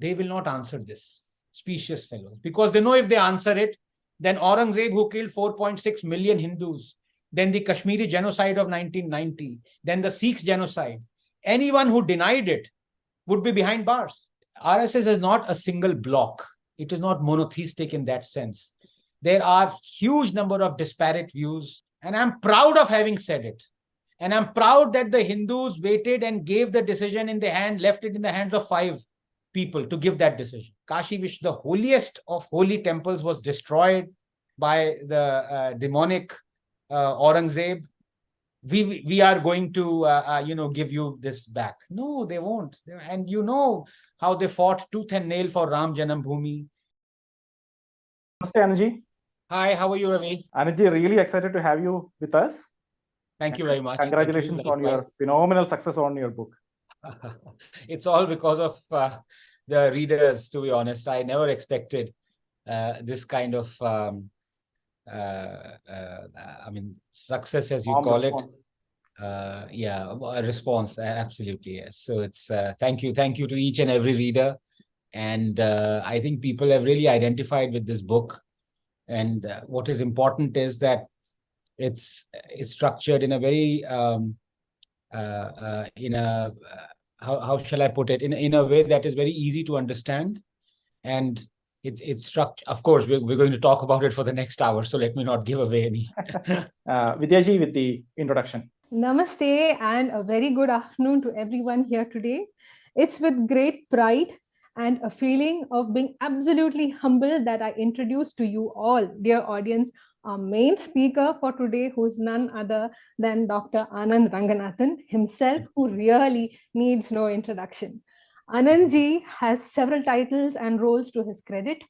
they will not answer this. Specious fellows. Because they know if they answer it, then Aurangzeb, who killed 4.6 million Hindus, then the Kashmiri genocide of 1990, then the Sikh genocide, anyone who denied it would be behind bars. RSS is not a single block. It is not monotheistic in that sense. There are huge number of disparate views, and I'm proud of having said it. And I'm proud that the Hindus waited and gave the decision in the hand, left it in the hands of 5 people to give that decision. Kashi, which the holiest of holy temples, was destroyed by the demonic Aurangzeb. We are going to give you this back. No, they won't. And you know how they fought tooth and nail for Ram Janam Bhoomi. Namaste, Anand. Hi, how are you, Ravi? Anand, really excited to have you with us. Thank you very much. Congratulations on your phenomenal success on your book. It's all because of the readers, to be honest. I never expected this kind of success, as you call response. A response. Absolutely, yes. So it's thank you to each and every reader, and I think people have really identified with this book. And what is important is that it's structured in a very how shall I put it, in a way that is very easy to understand, and it's structured. Of course, we're going to talk about it for the next hour, so let me not give away any. Vidya ji with the introduction. Namaste and a very good afternoon to everyone here today. It's with great pride and a feeling of being absolutely humbled that I introduce to you all, dear audience, our main speaker for today, who is none other than Dr. Anand Ranganathan himself, who really needs no introduction. Anandji has several titles and roles to his credit.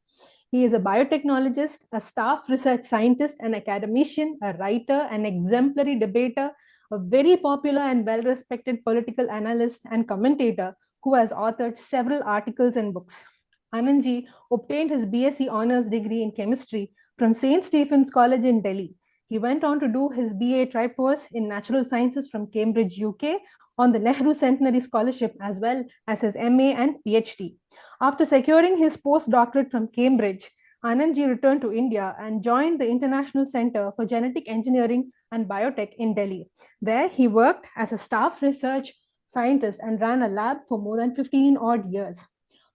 He is a biotechnologist, a staff research scientist, an academician, a writer, an exemplary debater, a very popular and well-respected political analyst and commentator who has authored several articles and books. Anandji obtained his BSc Honours degree in chemistry from St. Stephen's College in Delhi. He went on to do his BA Tripos in Natural Sciences from Cambridge, UK, on the Nehru Centenary Scholarship, as well as his MA and PhD. After securing his postdoctorate from Cambridge, Anandji returned to India and joined the International Center for Genetic Engineering and Biotech in Delhi. There, he worked as a staff research scientist and ran a lab for more than 15 odd years.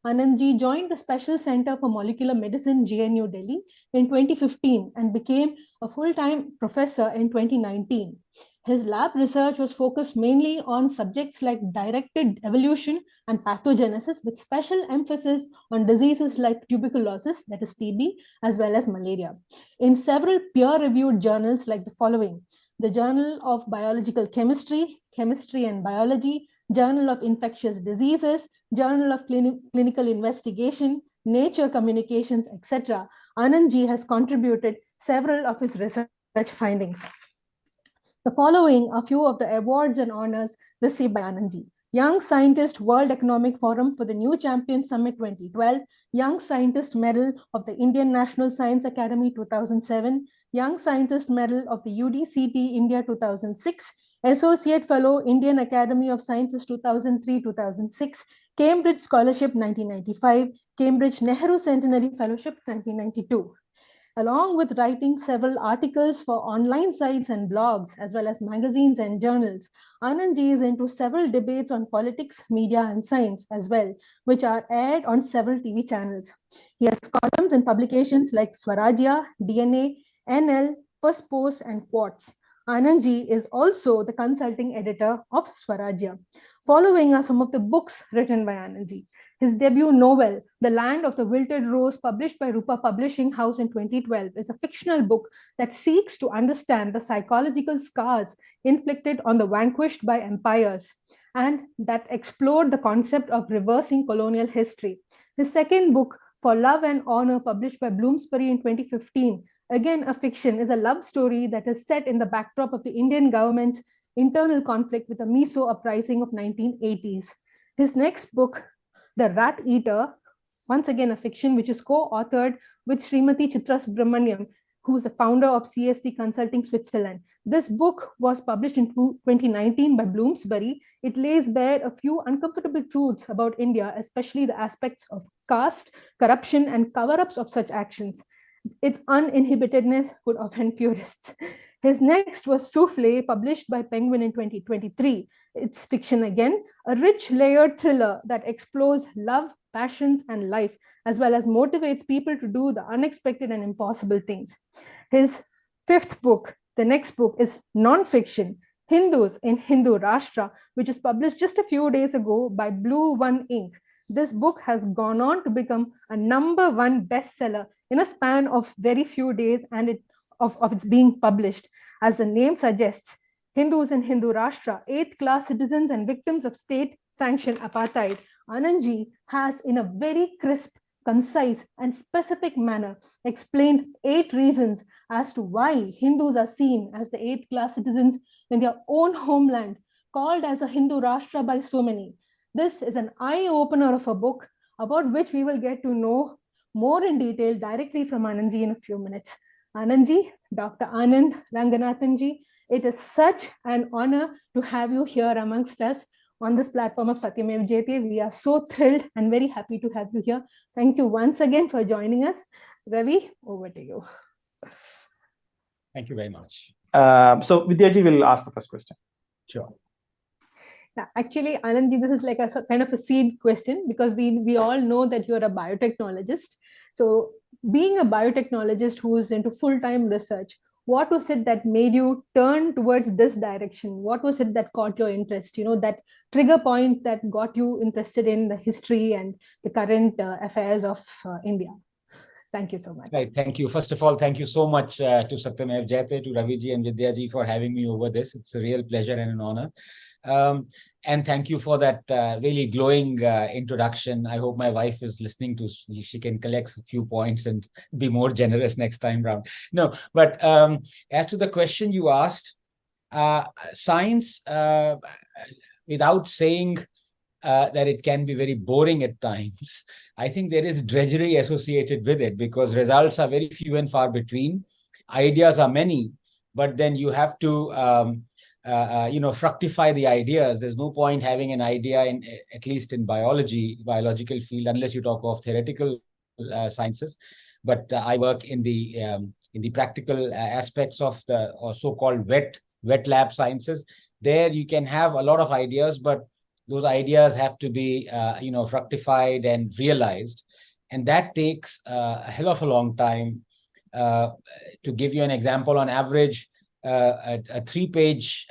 Anandji joined the Special Center for Molecular Medicine, GNU Delhi, in 2015 and became a full-time professor in 2019. His lab research was focused mainly on subjects like directed evolution and pathogenesis, with special emphasis on diseases like tuberculosis, that is TB, as well as malaria. In several peer-reviewed journals like the following: the Journal of Biological Chemistry, Chemistry and Biology, Journal of Infectious Diseases, Journal of Clinical Investigation, Nature Communications, etc., Anandji has contributed several of his research findings. The following are few of the awards and honors received by Anandji: Young Scientist World Economic Forum for the New Champion Summit 2012, Young Scientist Medal of the Indian National Science Academy 2007, Young Scientist Medal of the UDCT India 2006, Associate Fellow Indian Academy of Sciences 2003-2006, Cambridge Scholarship 1995, Cambridge Nehru Centenary Fellowship 1992. Along with writing several articles for online sites and blogs, as well as magazines and journals, Anandji is into several debates on politics, media, and science as well, which are aired on several TV channels. He has columns in publications like Swarajya, DNA, NL, First Post, and Quartz. Anandji is also the consulting editor of Swarajya. Following are some of the books written by Anandji. His debut novel, The Land of the Wilted Rose, published by Rupa Publishing House in 2012, is a fictional book that seeks to understand the psychological scars inflicted on the vanquished by empires, and that explored the concept of reversing colonial history. His second book, For Love and Honor, published by Bloomsbury in 2015, again a fiction, is a love story that is set in the backdrop of the Indian government's internal conflict with the Mizo uprising of 1980s. His next book, The Rat Eater, once again a fiction, which is co-authored with Srimati Chitra Subramaniam, who's the founder of CST Consulting Switzerland. This book was published in 2019 by Bloomsbury. It lays bare a few uncomfortable truths about India, especially the aspects of caste, corruption, and cover-ups of such actions. Its uninhibitedness would offend purists. His next was Souffle, published by Penguin in 2023. It's fiction again, a rich layered thriller that explores love, passions, and life, as well as motivates people to do the unexpected and impossible things. His fifth book, the next book, is non-fiction, Hindus in Hindu Rashtra, which is published just a few days ago by Blue One Inc. This book has gone on to become a #1 bestseller in a span of very few days and of its being published. As the name suggests, Hindus in Hindu Rashtra, 8th-class citizens and victims of state-sanctioned apartheid. Anandji has, in a very crisp, concise, and specific manner, explained 8 reasons as to why Hindus are seen as the 8th-class citizens in their own homeland, called as a Hindu Rashtra by so many. This is an eye-opener of a book about which we will get to know more in detail directly from Anandji in a few minutes. Anandji, Dr. Anand, Ranganathanji, it is such an honor to have you here amongst us on this platform of Satyameva Jayate. We are so thrilled and very happy to have you here. Thank you once again for joining us. Ravi, over to you. Thank you very much. So Vidyaji will ask the first question. Sure. Actually, Anandji, this is like a kind of a seed question because we all know that you're a biotechnologist. So being a biotechnologist who is into full-time research, what was it that made you turn towards this direction? What was it that caught your interest? You know, that trigger point that got you interested in the history and the current affairs of India. Thank you so much. Right, thank you. First of all, thank you so much to Satyameva Jayate, to Raviji and Vidyaji for having me over this. It's a real pleasure and an honor. And thank you for that really glowing introduction. I hope my wife is listening to, she can collect a few points and be more generous next time round. No, but as to the question you asked, science, without saying that it can be very boring at times, I think there is drudgery associated with it because results are very few and far between. Ideas are many, but then you have to fructify the ideas. There's no point having an idea in, at least in biological field, unless you talk of theoretical sciences. But I work in the practical aspects of the so-called wet lab sciences. There you can have a lot of ideas, but those ideas have to be fructified and realized, and that takes a hell of a long time. To give you an example, on average, a 3-page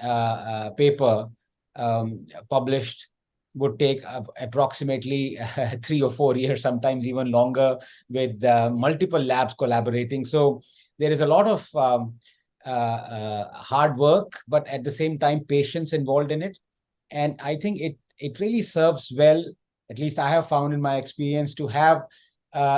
paper published would take approximately 3 or 4 years, sometimes even longer, with multiple labs collaborating. So there is a lot of hard work, but at the same time, patience involved in it. And I think it really serves well, at least I have found in my experience, to have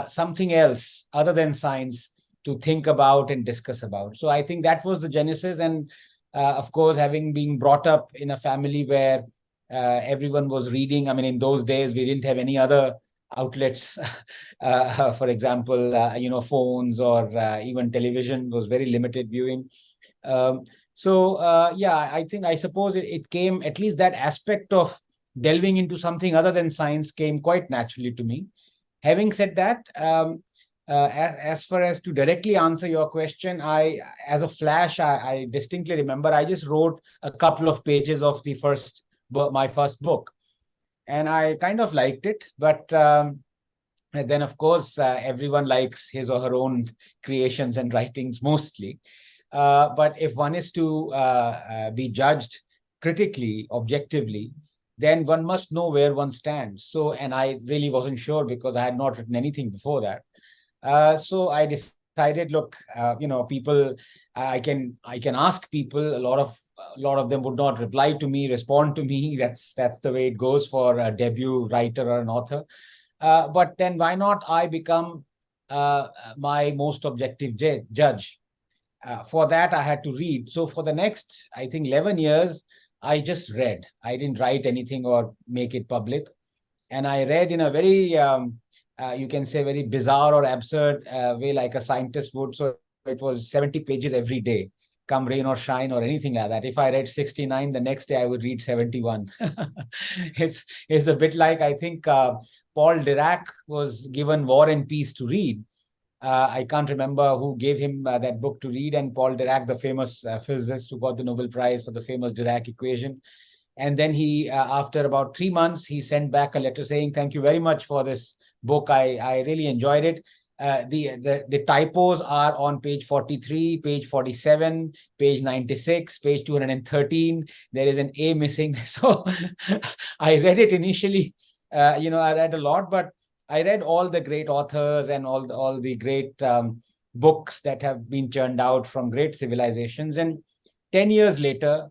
something else other than science to think about and discuss about. So I think that was the genesis. And of course, having been brought up in a family where everyone was reading, I mean, in those days, we didn't have any other outlets. For example, phones or even television was very limited viewing. I suppose it came, at least that aspect of delving into something other than science came quite naturally to me. Having said that, as far as to directly answer your question, as a flash, I distinctly remember I just wrote a couple of pages of my first book, and I kind of liked it. But then, of course, everyone likes his or her own creations and writings mostly. But if one is to be judged critically, objectively, then one must know where one stands. So, and I really wasn't sure because I had not written anything before that. So I decided, look, people, I can ask people. A lot of them would not reply to me, respond to me. That's the way it goes for a debut writer or an author. But then why not I become my most objective judge? For that, I had to read. So for the next, I think, 11 years, I just read. I didn't write anything or make it public. And I read in a very, you can say, very bizarre or absurd way, like a scientist would. So it was 70 pages every day, come rain or shine or anything like that. If I read 69, the next day I would read 71. It's a bit like, I think, Paul Dirac was given War and Peace to read. I can't remember who gave him that book to read, and Paul Dirac, the famous physicist who got the Nobel Prize for the famous Dirac equation. And then he, after about 3 months, he sent back a letter saying, "Thank you very much for this book. I really enjoyed it. The typos are on page 43, page 47, page 96, page 213. There is an A missing." So I read it initially. I read a lot, but I read all the great authors and all the great books that have been churned out from great civilizations. And 10 years later,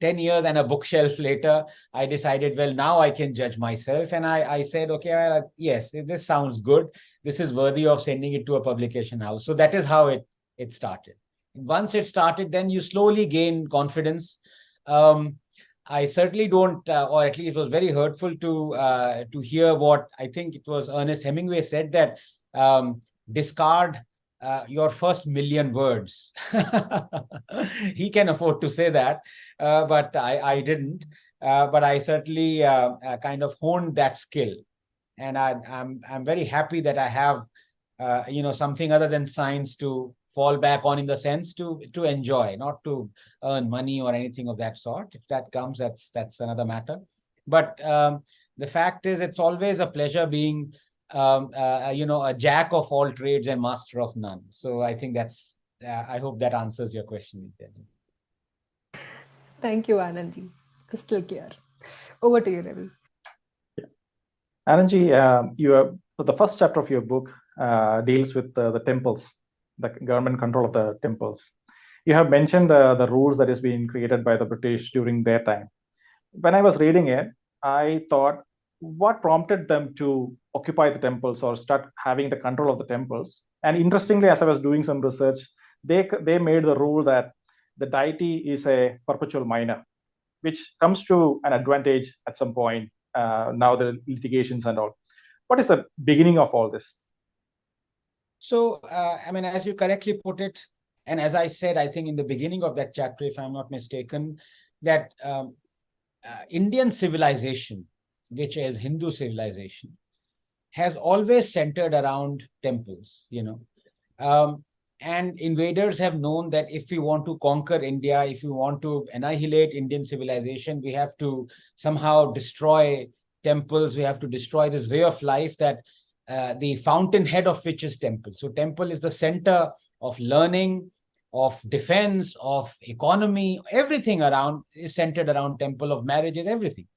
10 years and a bookshelf later, I decided, well, now I can judge myself. And I said, okay, well, yes, this sounds good. This is worthy of sending it to a publication house. So that is how it started. Once it started, then you slowly gain confidence. I certainly don't, or at least it was very hurtful to hear what I think it was Ernest Hemingway said, that discard your first million words. He can afford to say that, but I didn't. But I certainly kind of honed that skill, and I'm very happy that I have something other than science to fall back on, in the sense to enjoy, not to earn money or anything of that sort. If that comes, that's another matter. But the fact is, it's always a pleasure being a jack of all trades and master of none. So I think that's, I hope that answers your question. Thank you, Anandji. Crystal clear. Over to you, Ravi. Anandji, the first chapter of your book deals with the temples, the government control of the temples. You have mentioned the rules that is being created by the British during their time. When I was reading it, I thought, what prompted them to occupy the temples or start having the control of the temples? And interestingly, as I was doing some research, they made the rule that the deity is a perpetual minor, which comes to an advantage at some point, now the litigations and all. What is the beginning of all this? So, as you correctly put it, and as I said, I think in the beginning of that chapter, if I'm not mistaken, that Indian civilization, which is Hindu civilization, has always centered around temples, and invaders have known that if we want to conquer India, if we want to annihilate Indian civilization, we have to somehow destroy temples. We have to destroy this way of life that the fountainhead of which is temple. So temple is the center of learning, of defense, of economy. Everything around is centered around temple, of marriages, everything.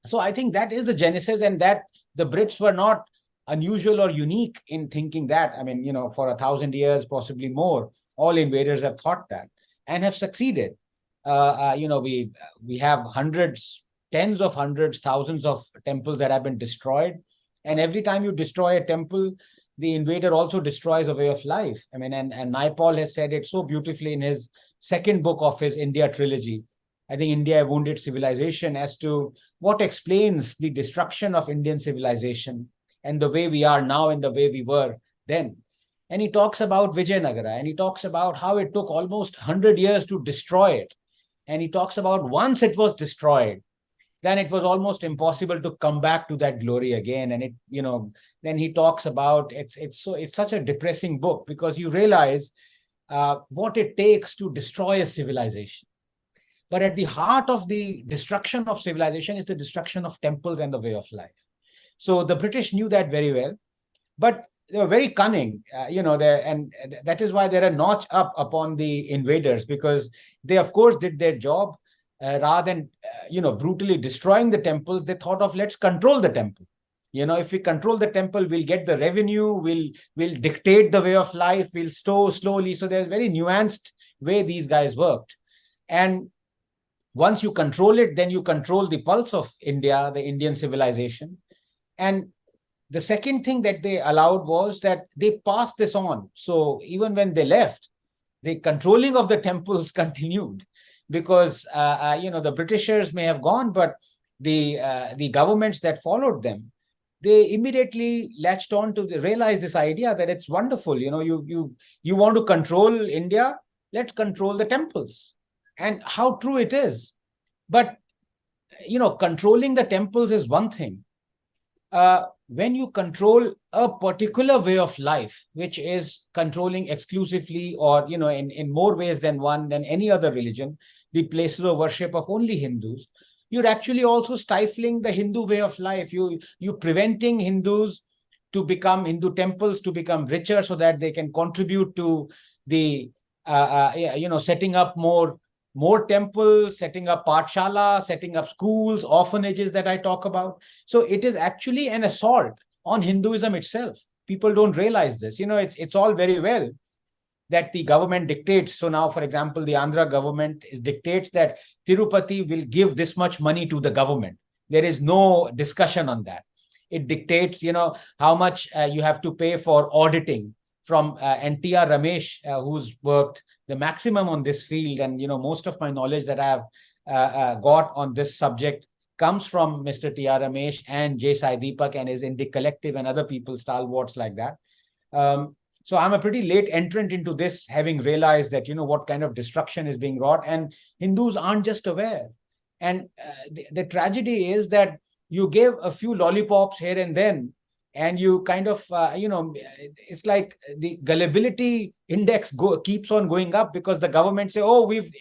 So I think that is the genesis, and that the Brits were not unusual or unique in thinking that. For 1,000 years, possibly more, all invaders have thought that and have succeeded. We have hundreds, tens of hundreds, thousands of temples that have been destroyed. And every time you destroy a temple, the invader also destroys a way of life. And Naipaul has said it so beautifully in his second book of his India trilogy, I think, India, a Wounded Civilization, as to what explains the destruction of Indian civilization and the way we are now and the way we were then. And he talks about Vijayanagara, and he talks about how it took almost 100 years to destroy it. And he talks about once it was destroyed, then it was almost impossible to come back to that glory again. And then he talks about, it's such a depressing book, because you realize what it takes to destroy a civilization. But at the heart of the destruction of civilization is the destruction of temples and the way of life. So the British knew that very well, but they were very cunning, and that is why they're a notch up upon the invaders, because they, of course, did their job. Rather than, brutally destroying the temples, they thought of, let's control the temple. If we control the temple, we'll get the revenue, we'll dictate the way of life, we'll slowly. So there's a very nuanced way these guys worked. And once you control it, then you control the pulse of India, the Indian civilization. And the second thing that they allowed was that they passed this on. So even when they left, the controlling of the temples continued, because the Britishers may have gone, but the governments that followed them, they immediately latched on to realize this idea that it's wonderful. You want to control India, let's control the temples. And how true it is. But, controlling the temples is one thing. When you control a particular way of life, which is controlling exclusively or, in more ways than one, than any other religion, the places of worship of only Hindus, you're actually also stifling the Hindu way of life. You're preventing Hindus to become Hindu temples, to become richer so that they can contribute to the, setting up more temples, setting up pathshala, setting up schools, orphanages that I talk about. So it is actually an assault on Hinduism itself. People don't realize this. It's all very well that the government dictates. So now, for example, the Andhra government dictates that Tirupati will give this much money to the government. There is no discussion on that. It dictates, how much you have to pay for auditing from NTR Ramesh, who's worked the maximum on this field. And, most of my knowledge that I have got on this subject comes from Mr. T.R. Ramesh and J. Sai Deepak and his Indic Collective and other people, stalwarts like that. So I'm a pretty late entrant into this, having realized that, what kind of destruction is being wrought, and Hindus aren't just aware. And the tragedy is that you give a few lollipops here and then, and you kind of, it's like the gullibility index keeps on going up because the government say,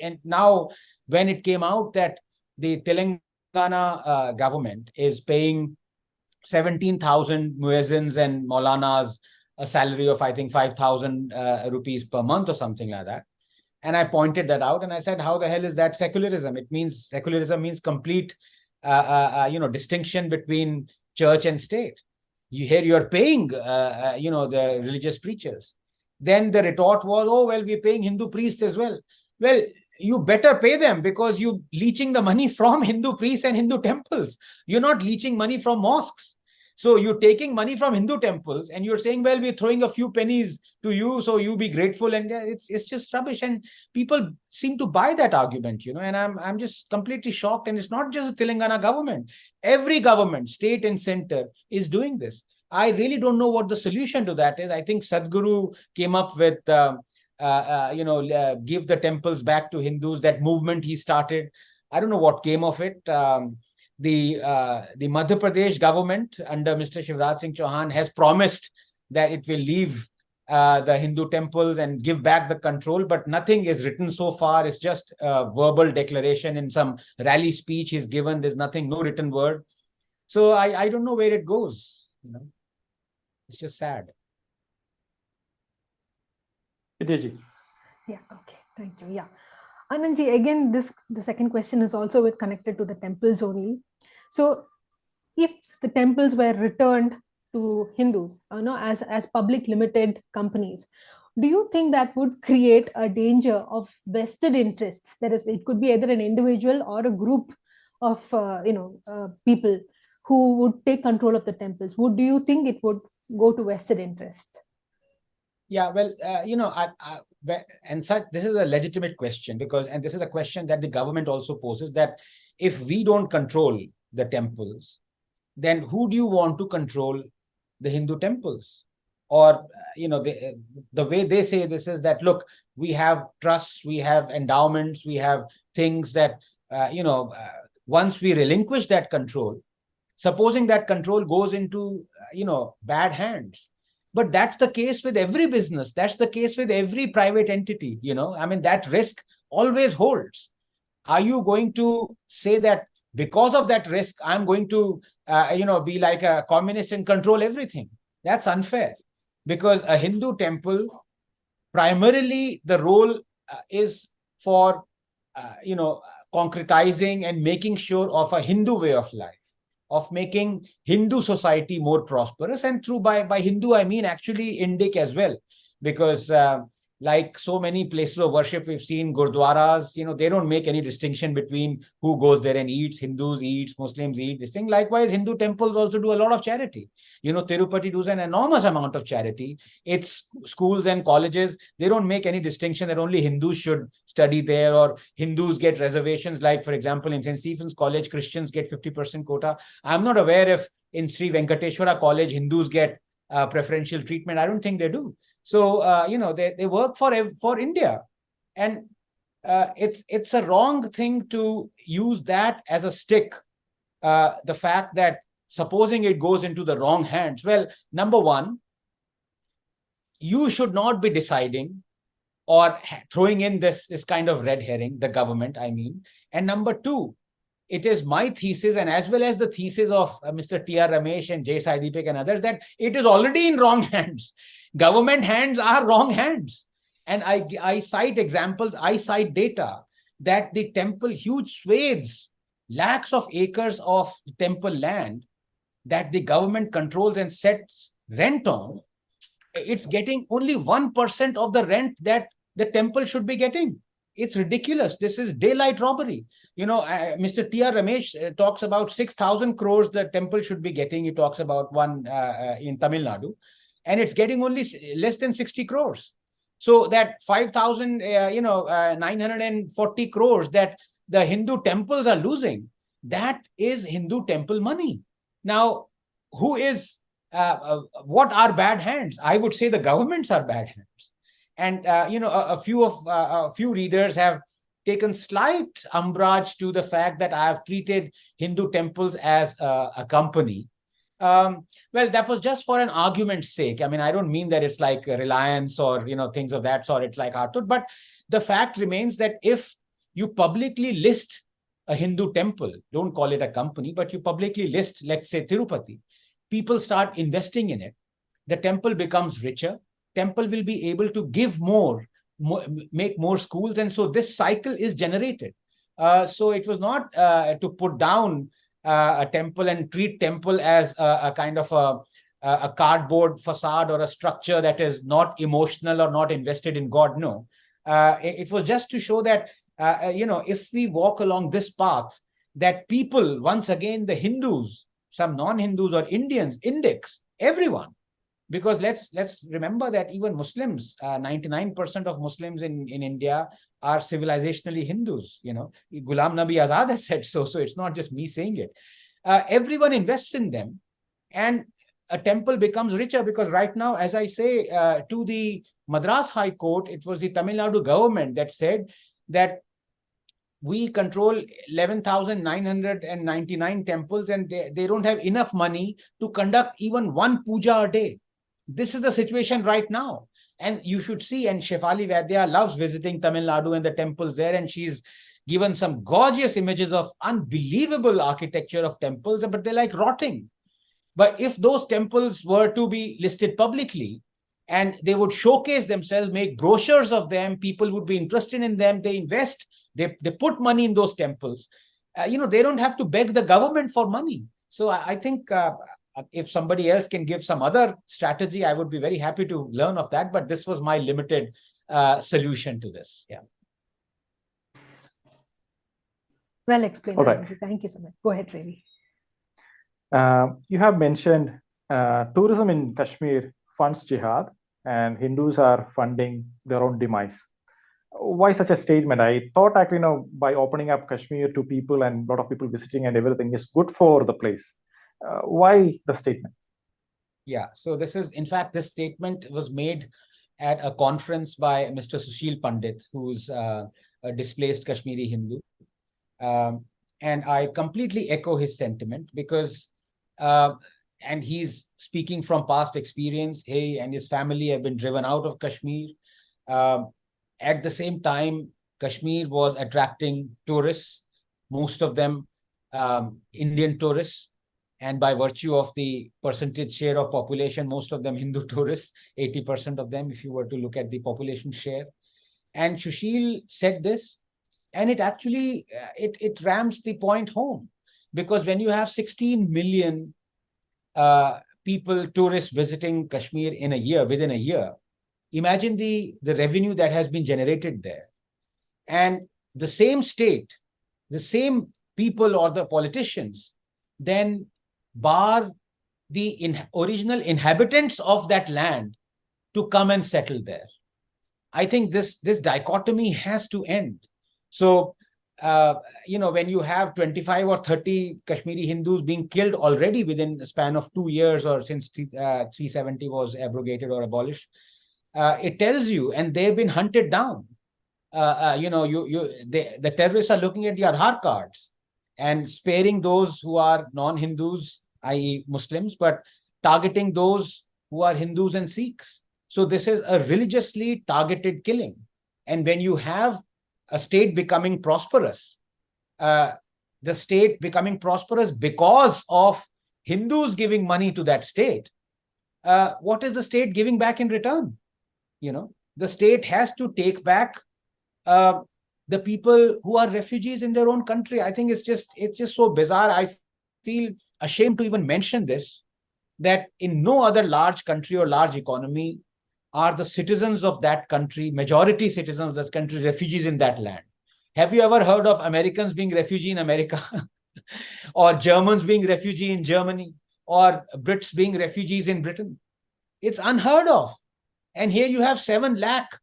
and now when it came out that the Telangana government is paying 17,000 muezzins and maulanas a salary of, I think, 5,000 rupees per month or something like that. And I pointed that out and I said, how the hell is that secularism? Secularism means complete, distinction between church and state. You're paying, the religious preachers. Then the retort was, we're paying Hindu priests as well. Well, you better pay them because you're leeching the money from Hindu priests and Hindu temples. You're not leeching money from mosques. So you're taking money from Hindu temples and you're saying, well, we're throwing a few pennies to you, so you be grateful. And it's just rubbish. And people seem to buy that argument, and I'm just completely shocked. And it's not just the Telangana government. Every government, state and center, is doing this. I really don't know what the solution to that is. I think Sadhguru came up with, give the temples back to Hindus, that movement he started. I don't know what came of it. The Madhya Pradesh government under Mr. Shivraj Singh Chauhan has promised that it will leave the Hindu temples and give back the control, but nothing is written so far. It's just a verbal declaration in some rally speech he's given. There's nothing, no written word. So I don't know where it goes. It's just sad. Vidya. Yeah, okay, thank you. Yeah. Anandji, again, the second question is also connected to the temples only. So if the temples were returned to Hindus, as public limited companies, do you think that would create a danger of vested interests? That is, it could be either an individual or a group of people who would take control of the temples. Do you think it would go to vested interests? Yeah, well, this is a legitimate question and this is a question that the government also poses, that if we don't control the temples, then who do you want to control the Hindu temples? Or, the way they say this is that, look, we have trusts, we have endowments, we have things that, once we relinquish that control, supposing that control goes into, bad hands. But that's the case with every business. That's the case with every private entity, that risk always holds. Are you going to say that because of that risk, I'm going to, be like a communist and control everything? That's unfair, because a Hindu temple, primarily the role is for, concretizing and making sure of a Hindu way of life, of making Hindu society more prosperous. And by Hindu, I mean actually Indic as well, because like so many places of worship, we've seen gurdwaras, they don't make any distinction between who goes there and eats. Hindus eat, Muslims eat, this thing. Likewise, Hindu temples also do a lot of charity. Tirupati does an enormous amount of charity. It's schools and colleges. They don't make any distinction that only Hindus should study there or Hindus get reservations. Like, for example, in St. Stephen's College, Christians get 50% quota. I'm not aware if in Sri Venkateshwara College, Hindus get preferential treatment. I don't think they do. So, they work for India. And it's a wrong thing to use that as a stick. The fact that supposing it goes into the wrong hands. Well, number one, you should not be deciding or throwing in this kind of red herring, the government, I mean. And number two, it is my thesis, and as well as the thesis of Mr. T.R. Ramesh and J. Sai Deepak and others, that it is already in wrong hands. Government hands are wrong hands. And I cite examples, I cite data that the temple, huge swathes, lakhs of acres of temple land that the government controls and sets rent on, it's getting only 1% of the rent that the temple should be getting. It's ridiculous. This is daylight robbery. Mr. T.R. Ramesh talks about 6,000 crores the temple should be getting. He talks about one in Tamil Nadu, and it's getting only less than 60 crores. So that 5,940 crores that the Hindu temples are losing, that is Hindu temple money. Now, who is, what are bad hands? I would say the governments are bad hands. And, a few readers have taken slight umbrage to the fact that I have treated Hindu temples as a company. Well, that was just for an argument's sake. I mean, I don't mean that it's like Reliance or, things of that sort. It's like Arthur. But the fact remains that if you publicly list a Hindu temple, don't call it a company, but you publicly list, let's say, Tirupati, people start investing in it. The temple becomes richer. Temple will be able to give more, make more schools. And so this cycle is generated. So it was not to put down a temple and treat temple as a kind of a cardboard facade or a structure that is not emotional or not invested in God. No, it was just to show that, if we walk along this path, that people, once again, the Hindus, some non-Hindus or Indians, index, everyone. Because let's remember that even Muslims, 99% of Muslims in India are civilisationally Hindus. Ghulam Nabi Azad has said so. So it's not just me saying it. Everyone invests in them, and a temple becomes richer because right now, as I say, to the Madras High Court, it was the Tamil Nadu government that said that we control 11,999 temples, and they don't have enough money to conduct even one puja a day. This is the situation right now. And you should see, and Shefali Vidya loves visiting Tamil Nadu and the temples there, and she's given some gorgeous images of unbelievable architecture of temples, but they're like rotting. But if those temples were to be listed publicly, and they would showcase themselves, make brochures of them, people would be interested in them, they invest, they put money in those temples. They don't have to beg the government for money. So I think if somebody else can give some other strategy, I would be very happy to learn of that. But this was my limited solution to this. Yeah. Well explained. All right. Thank you so much. Go ahead, Ravi. You have mentioned tourism in Kashmir funds jihad, and Hindus are funding their own demise. Why such a statement? I thought actually, by opening up Kashmir to people and a lot of people visiting and everything is good for the place. Why the statement? Yeah, so this statement was made at a conference by Mr. Sushil Pandit, who's a displaced Kashmiri Hindu. And I completely echo his sentiment because, and he's speaking from past experience, he and his family have been driven out of Kashmir. At the same time, Kashmir was attracting tourists, most of them Indian tourists. And by virtue of the percentage share of population, most of them Hindu tourists, 80% of them, if you were to look at the population share. And Sushil said this, and it actually, it rams the point home. Because when you have 16 million people, tourists visiting Kashmir in a year, within a year, imagine the revenue that has been generated there. And the same state, the same people or the politicians, then bar the original inhabitants of that land to come and settle there. I think this dichotomy has to end. So when you have 25 or 30 Kashmiri Hindus being killed already within the span of 2 years or since 370 was abrogated or abolished, it tells you, and they've been hunted down. The terrorists are looking at the Aadhaar cards and sparing those who are non-Hindus, i.e. Muslims, but targeting those who are Hindus and Sikhs. So this is a religiously targeted killing. And when you have a state becoming prosperous, the state becoming prosperous because of Hindus giving money to that state, what is the state giving back in return? The state has to take back the people who are refugees in their own country. I think it's just so bizarre. I feel ashamed to even mention this, that in no other large country or large economy are the citizens of that country, majority citizens of that country, refugees in that land. Have you ever heard of Americans being refugee in America? Or Germans being refugee in Germany? Or Brits being refugees in Britain? It's unheard of. And here you have 7 lakh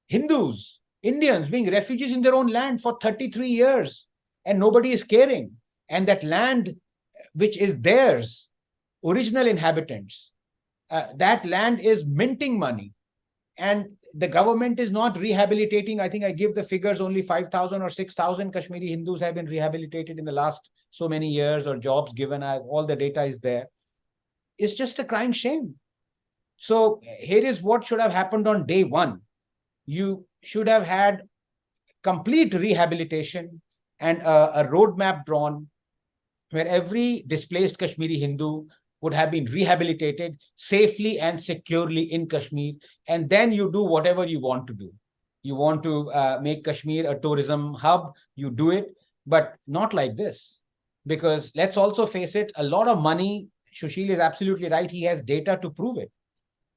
Hindus, Indians being refugees in their own land for 33 years, and nobody is caring. And that land, which is theirs, original inhabitants, that land is minting money. And the government is not rehabilitating. I think I give the figures, only 5,000 or 6,000 Kashmiri Hindus have been rehabilitated in the last so many years, or jobs given. All the data is there. It's just a crying shame. So here is what should have happened on day one. You should have had complete rehabilitation and a roadmap drawn where every displaced Kashmiri Hindu would have been rehabilitated safely and securely in Kashmir. And then you do whatever you want to do. You want to make Kashmir a tourism hub, you do it, but not like this. Because let's also face it, a lot of money, Sushil is absolutely right, he has data to prove it.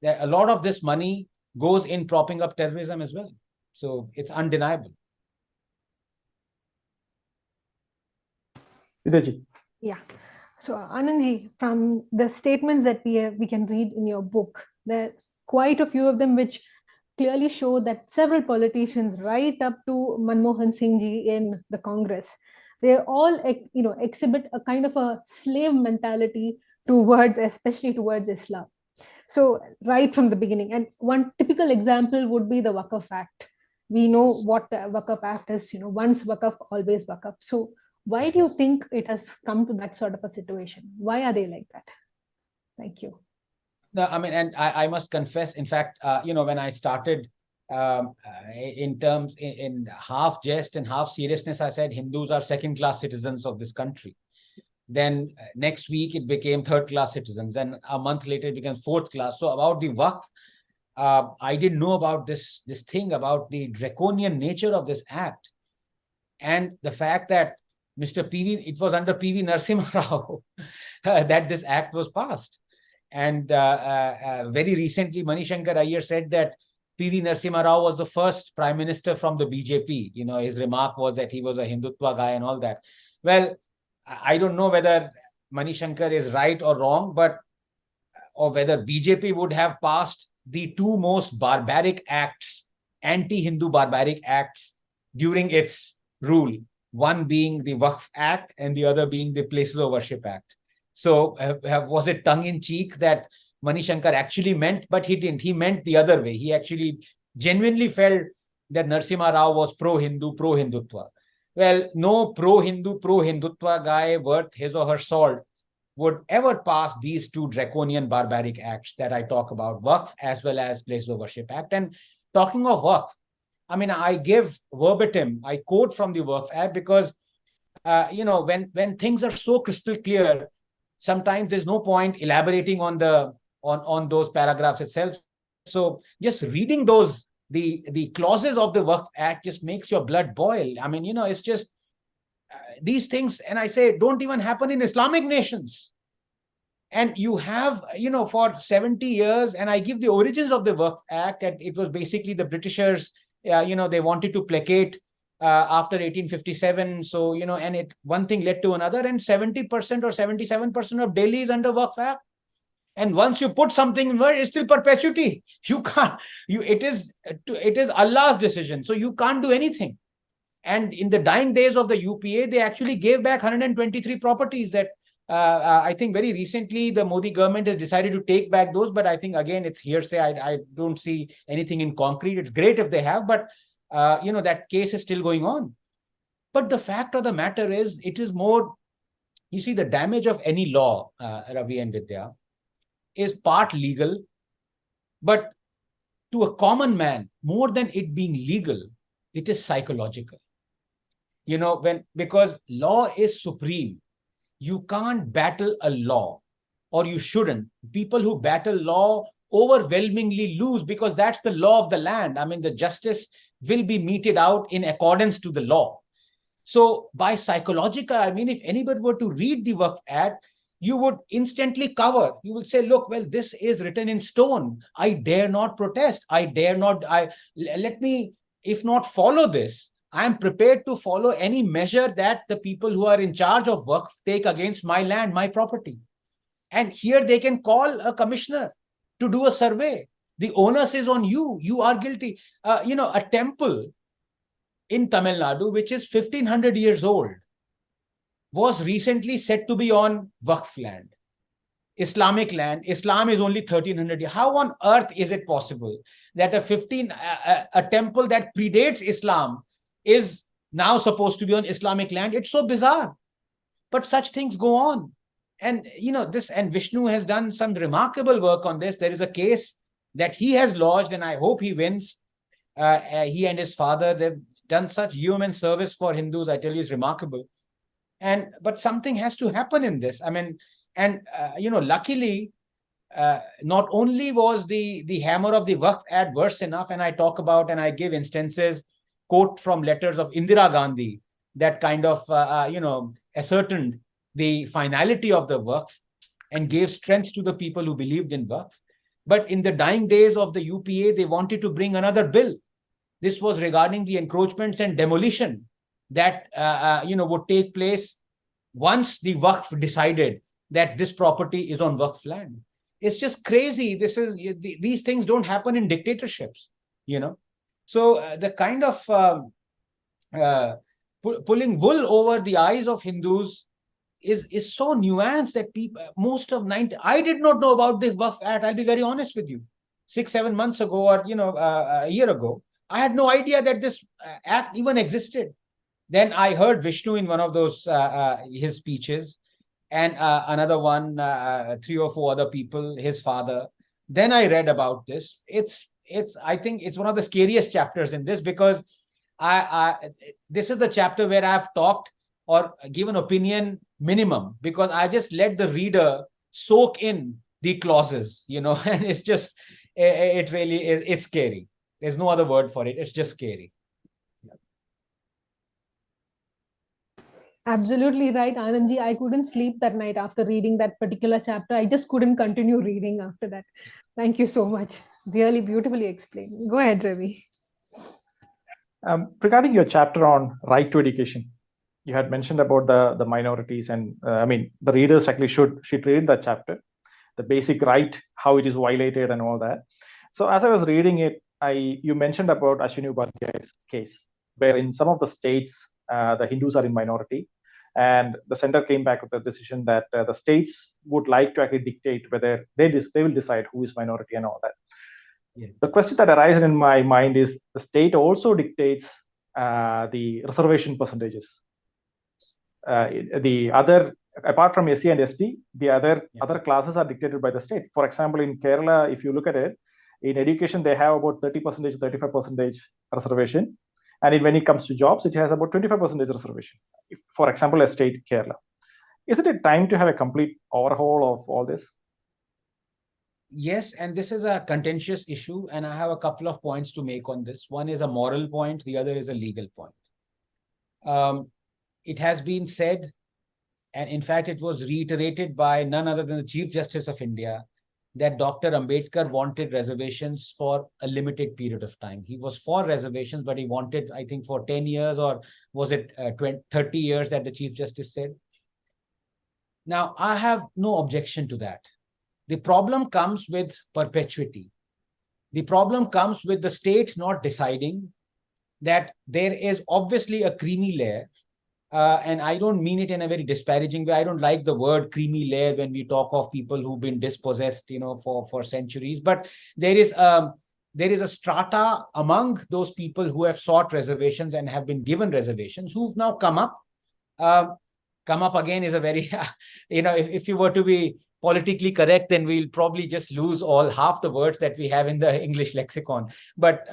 That a lot of this money goes in propping up terrorism as well. So it's undeniable. Vidya. Yeah. So Anandji, from the statements that we can read in your book, there's quite a few of them which clearly show that several politicians, right up to Manmohan Singh ji in the Congress, they all exhibit a kind of a slave mentality especially towards Islam. So right from the beginning, and one typical example would be the Waqf Act. We know what the Waqf Act is. Once Waqf, always Waqf. So why do you think it has come to that sort of a situation? Why are they like that? Thank you. No, I mean, and I must confess, in fact, when I started in half jest and half seriousness, I said Hindus are second-class citizens of this country. Then next week it became third-class citizens. And a month later it became fourth class. So about the Waqf, I didn't know about this thing, about the draconian nature of this act. And the fact that it was under PV Narasimha Rao that this act was passed. And very recently, Manishankar Iyer said that PV Narasimha Rao was the first prime minister from the BJP. His remark was that he was a Hindutva guy and all that. Well, I don't know whether Manishankar is right or wrong, or whether BJP would have passed the 2 most barbaric acts, anti-Hindu barbaric acts during its rule. One being the Waqf Act and the other being the Places of Worship Act. So was it tongue-in-cheek that Manishankar actually meant? But he didn't. He meant the other way. He actually genuinely felt that Narasimha Rao was pro-Hindu, pro-Hindutva. Well, no pro-Hindu, pro-Hindutva guy worth his or her salt would ever pass these 2 draconian barbaric acts that I talk about, Waqf as well as Places of Worship Act. And talking of Waqf, I mean, I give verbatim, I quote from the Waqf Act because, when things are so crystal clear, sometimes there's no point elaborating on those paragraphs itself. So just reading the clauses of the Waqf Act just makes your blood boil. I mean, it's just these things, and I say, don't even happen in Islamic nations. And you have, for 70 years, and I give the origins of the Waqf Act, and it was basically the Britishers, they wanted to placate after 1857. So, and one thing led to another, and 70% or 77% of Delhi is under Waqf Act. And once you put something in it's still perpetuity. You can't, it is Allah's decision. So you can't do anything. And in the dying days of the UPA, they actually gave back 123 properties that I think very recently the Modi government has decided to take back those. But I think, again, it's hearsay. I don't see anything in concrete. It's great if they have, but that case is still going on. But the fact of the matter is, it is more, you see, the damage of any law, Ravi and Vidya, is part legal, but to a common man, more than it being legal, it is psychological. Because law is supreme. You can't battle a law, or you shouldn't. People who battle law overwhelmingly lose, because that's the law of the land. I mean, the justice will be meted out in accordance to the law. So by psychological, I mean, if anybody were to read the Waqf Act, you would instantly cover. You would say, look, well, this is written in stone. I dare not protest. Let me, if not follow this, I am prepared to follow any measure that the people who are in charge of Waqf take against my land, my property. And here they can call a commissioner to do a survey. The onus is on you. You are guilty. A temple in Tamil Nadu, which is 1500 years old, was recently said to be on Waqf land, Islamic land. Islam is only 1300 years. How on earth is it possible that a temple that predates Islam is now supposed to be on Islamic land? It's so bizarre. But such things go on. And, and Vishnu has done some remarkable work on this. There is a case that he has lodged, and I hope he wins. He and his father, they've done such human service for Hindus. I tell you, it's remarkable. But something has to happen in this. I mean, luckily, not only was the hammer of the Waqf Act worse enough, and I talk about and I give instances, quote from letters of Indira Gandhi, that kind of, ascertained the finality of the Waqf and gave strength to the people who believed in Waqf. But in the dying days of the UPA, they wanted to bring another bill. This was regarding the encroachments and demolition that, would take place once the Waqf decided that this property is on Waqf land. It's just crazy. These things don't happen in dictatorships, So the kind of pulling wool over the eyes of Hindus is so nuanced that I did not know about this Waqf Act. I'll be very honest with you. 6-7 months ago, or a year ago, I had no idea that this act even existed. Then I heard Vishnu in one of those his speeches, and another one, 3 or 4 other people, his father. Then I read about this. I think it's one of the scariest chapters in this, because this is the chapter where I've talked or given opinion minimum, because I just let the reader soak in the clauses, and it's just, it really is, it's scary. There's no other word for it. It's just scary. Absolutely right, Anandji. I couldn't sleep that night after reading that particular chapter. I just couldn't continue reading after that. Thank you so much. Really beautifully explained. Go ahead, Ravi. Regarding your chapter on right to education, you had mentioned about the minorities, and the readers actually should read that chapter, the basic right, how it is violated and all that. So as I was reading it, you mentioned about Ashwini Upadhyay's case, where in some of the states, the Hindus are in minority, and the center came back with the decision that the states would like to actually dictate whether they will decide who is minority and all that. Yeah. The question that arises in my mind is, the state also dictates the reservation percentages. The other, apart from SC and ST, the other classes are dictated by the state. For example, in Kerala, if you look at it, in education, they have about 30% to 35% reservation. And when it comes to jobs, it has about 25% reservation. For example, a state, Kerala. Isn't it time to have a complete overhaul of all this? Yes, and this is a contentious issue, and I have a couple of points to make on this. One is a moral point, the other is a legal point. It has been said, and in fact, it was reiterated by none other than the Chief Justice of India, that Dr. Ambedkar wanted reservations for a limited period of time. He was for reservations, but he wanted, I think, for 10 years, or was it 30 years that the Chief Justice said? Now, I have no objection to that. The problem comes with perpetuity. The problem comes with the state not deciding that there is obviously a creamy layer. And I don't mean it in a very disparaging way. I don't like the word creamy layer when we talk of people who've been dispossessed, for centuries. But there is a strata among those people who have sought reservations and have been given reservations, who've now come up. Come up again is a very, if you were to be politically correct, then we'll probably just lose half the words that we have in the English lexicon. But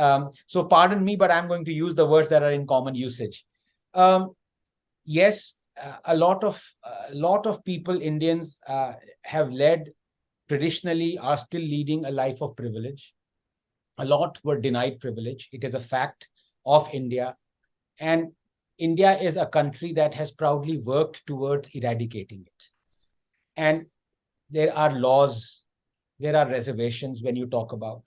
so pardon me, but I'm going to use the words that are in common usage. Yes, a lot of people, Indians, have led, traditionally are still leading a life of privilege. A lot were denied privilege. It is a fact of India. And India is a country that has proudly worked towards eradicating it. And there are laws, there are reservations when you talk about.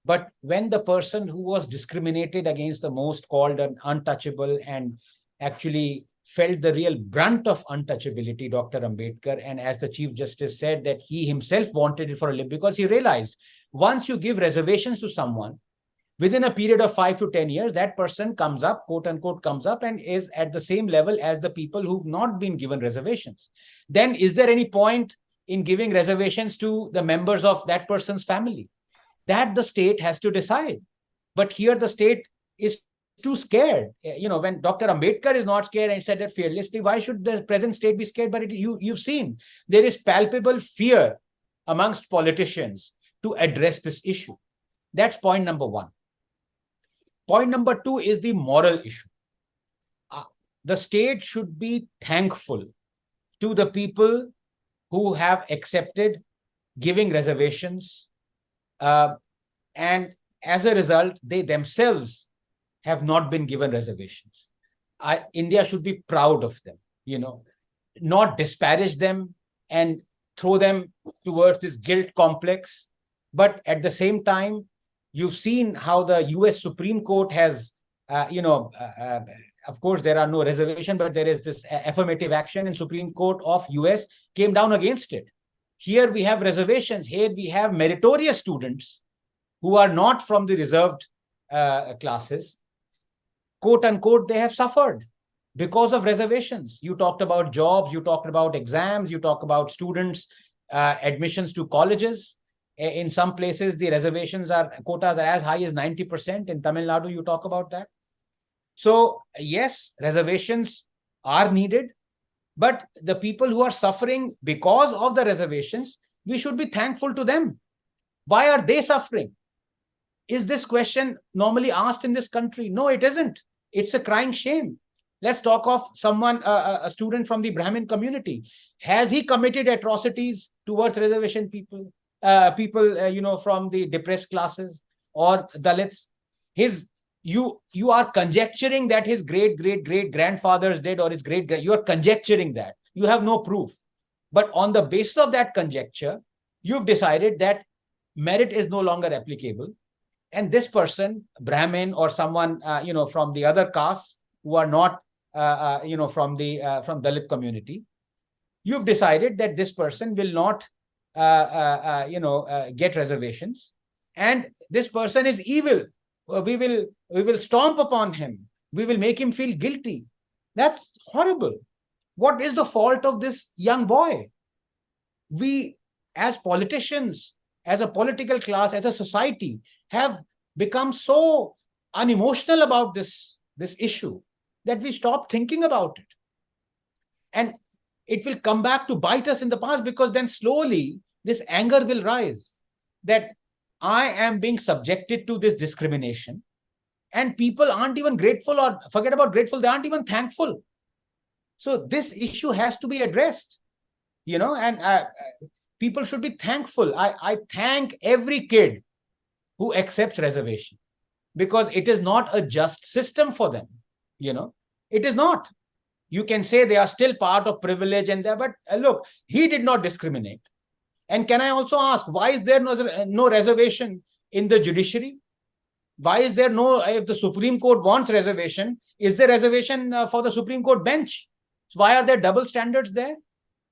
But when the person who was discriminated against the most, called an untouchable, and actually felt the real brunt of untouchability, Dr. Ambedkar, and as the Chief Justice said, that he himself wanted it for a living, because he realized once you give reservations to someone, within a period of 5 to 10 years, that person comes up, quote unquote, comes up and is at the same level as the people who've not been given reservations. Then is there any point in giving reservations to the members of that person's family? That the state has to decide. But here the state is too scared. When Dr. Ambedkar is not scared and said that fearlessly, why should the present state be scared? But you've seen there is palpable fear amongst politicians to address this issue. That's point number one. Point number two is the moral issue. The state should be thankful to the people who have accepted giving reservations, and as a result, they themselves have not been given reservations. India should be proud of them, not disparage them and throw them towards this guilt complex. But at the same time, you've seen how the US Supreme Court has, of course, there are no reservation, but there is this affirmative action, and Supreme Court of US came down against it. Here we have reservations. Here we have meritorious students who are not from the reserved classes. Quote unquote, they have suffered because of reservations. You talked about jobs, you talked about exams, you talk about students' admissions to colleges. In some places, the quotas are as high as 90%. In Tamil Nadu, you talk about that. So yes, reservations are needed, but the people who are suffering because of the reservations, we should be thankful to them. Why are they suffering? Is this question normally asked in this country? No, it isn't. It's a crying shame. Let's talk of someone, a student from the Brahmin community. Has he committed atrocities towards reservation people? From the depressed classes or Dalits? You are conjecturing that his great-great-great-grandfathers did, or his you are conjecturing that. You have no proof. But on the basis of that conjecture, you've decided that merit is no longer applicable. And this person, Brahmin or someone, from the other castes who are not, from Dalit community, you've decided that this person will not, get reservations. And this person is evil. We will stomp upon him. We will make him feel guilty. That's horrible. What is the fault of this young boy? We, as politicians, as a political class, as a society, have become so unemotional about this issue that we stop thinking about it. And it will come back to bite us in the past, because then slowly this anger will rise that I am being subjected to this discrimination, and people aren't even grateful, or forget about grateful, they aren't even thankful. So this issue has to be addressed, and people should be thankful. I thank every kid who accepts reservation, because it is not a just system for them. It is not. You can say they are still part of privilege and there, but look, he did not discriminate. And can I also ask, why is there no reservation in the judiciary? Why is there no, if the Supreme Court wants reservation, is there reservation for the Supreme Court bench? So why are there double standards there?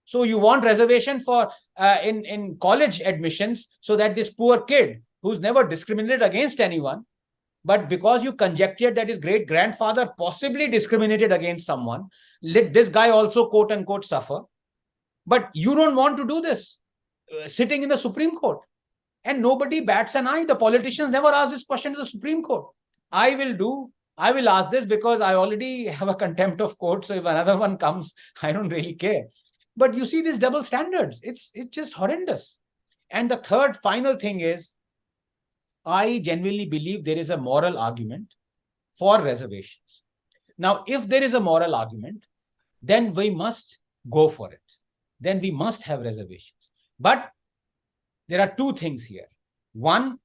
So you want reservation for in college admissions, so that this poor kid who's never discriminated against anyone But because you conjectured that his great-grandfather possibly discriminated against someone, let this guy also quote-unquote suffer. But you don't want to do this, sitting in the Supreme Court. And nobody bats an eye. The politicians never ask this question to the Supreme Court. I will ask this because I already have a contempt of court. So if another one comes, I don't really care. But you see these double standards. It's just horrendous. And the third final thing is, I genuinely believe there is a moral argument for reservations. Now, if there is a moral argument, then we must go for it. Then we must have reservations. But there are two things here. One,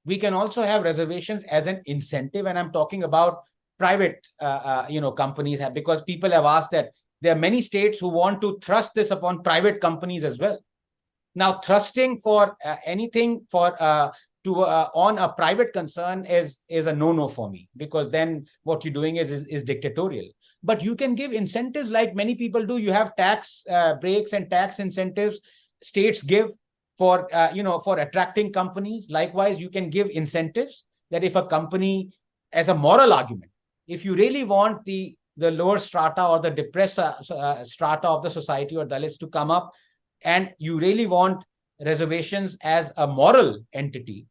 we can also have reservations as an incentive, and I'm talking about private companies, because people have asked that there are many states who want to thrust this upon private companies as well. Now, thrusting for anything for on a private concern is a no-no for me, because then what you're doing is dictatorial. But you can give incentives like many people do. You have tax breaks and tax incentives states give for for attracting companies. Likewise, you can give incentives that if a company, as a moral argument, if you really want the lower strata or the depressed strata of the society or Dalits to come up, and you really want reservations as a moral entity,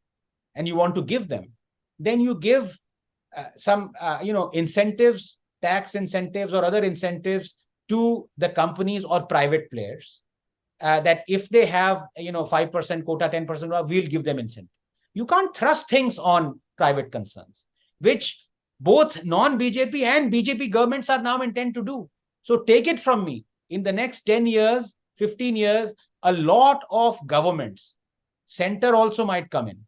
and you want to give them, then you give some incentives, tax incentives or other incentives to the companies or private players, that if they have 5% quota, 10%, we'll give them incentive. You can't thrust things on private concerns, which both non-BJP and BJP governments are now intent to do. So take it from me, in the next 10 years, 15 years, a lot of governments, center also might come in,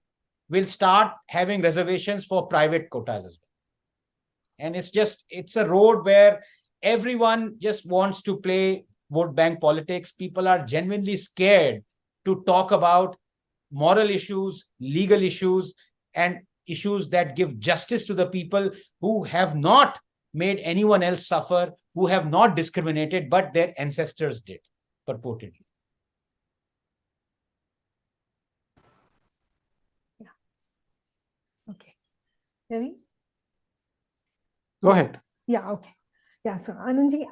will start having reservations for private quotas as well. And it's a road where everyone just wants to play vote bank politics. People are genuinely scared to talk about moral issues, legal issues, and issues that give justice to the people who have not made anyone else suffer, who have not discriminated, but their ancestors did, purportedly. Yeah. Okay. Ravi? Go ahead. Yeah, okay. Yeah, so Anandji,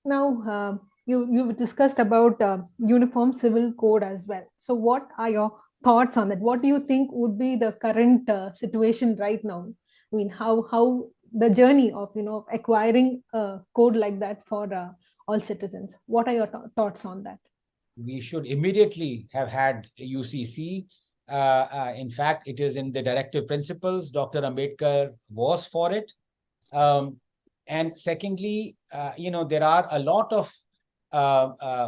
now you discussed about uniform civil code as well. So what are your thoughts on that? What do you think would be the current situation right now? I mean, how the journey of acquiring a code like that for all citizens? What are your thoughts on that? We should immediately have had UCC. In fact, it is in the directive principles. Dr. Ambedkar was for it. And secondly, there are a lot of,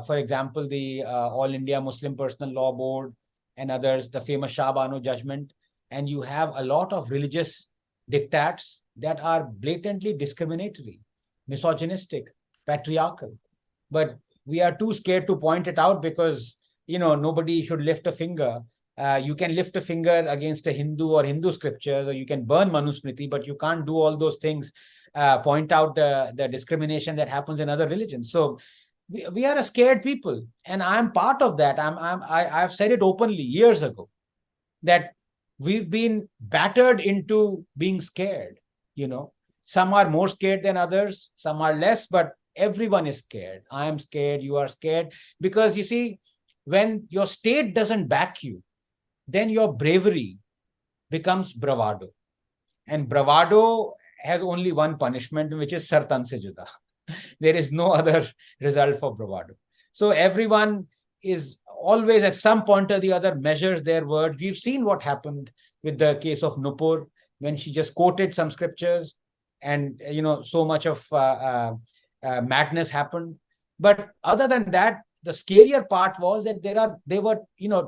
for example, the All India Muslim Personal Law Board and others, the famous Shah Bano judgment, and you have a lot of religious diktats that are blatantly discriminatory, misogynistic, patriarchal. But we are too scared to point it out because, nobody should lift a finger. You can lift a finger against a Hindu or Hindu scriptures, or you can burn Manusmriti, but you can't do all those things, point out the discrimination that happens in other religions. So we are a scared people, and I'm part of that. I've said it openly years ago that we've been battered into being scared. Some are more scared than others, some are less, but everyone is scared. I am scared, you are scared, because you see, when your state doesn't back you, then your bravery becomes bravado. And bravado has only one punishment, which is sartan se juda. There is no other result for bravado. So everyone is always at some point or the other measures their words. We've seen what happened with the case of Nupur, when she just quoted some scriptures and, so much of madness happened. But other than that, the scarier part was that there were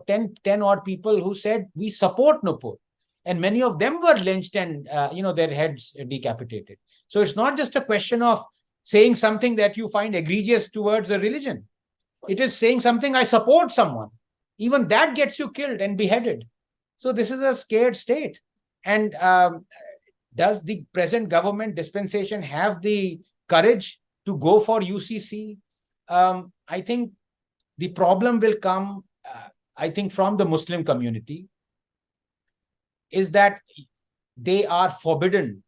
10 odd people who said, we support Nupur. And many of them were lynched and, their heads decapitated. So it's not just a question of saying something that you find egregious towards a religion. It is saying something, I support someone. Even that gets you killed and beheaded. So this is a scared state. And does the present government dispensation have the courage to go for UCC? I think the problem will come, from the Muslim community, is that they are forbidden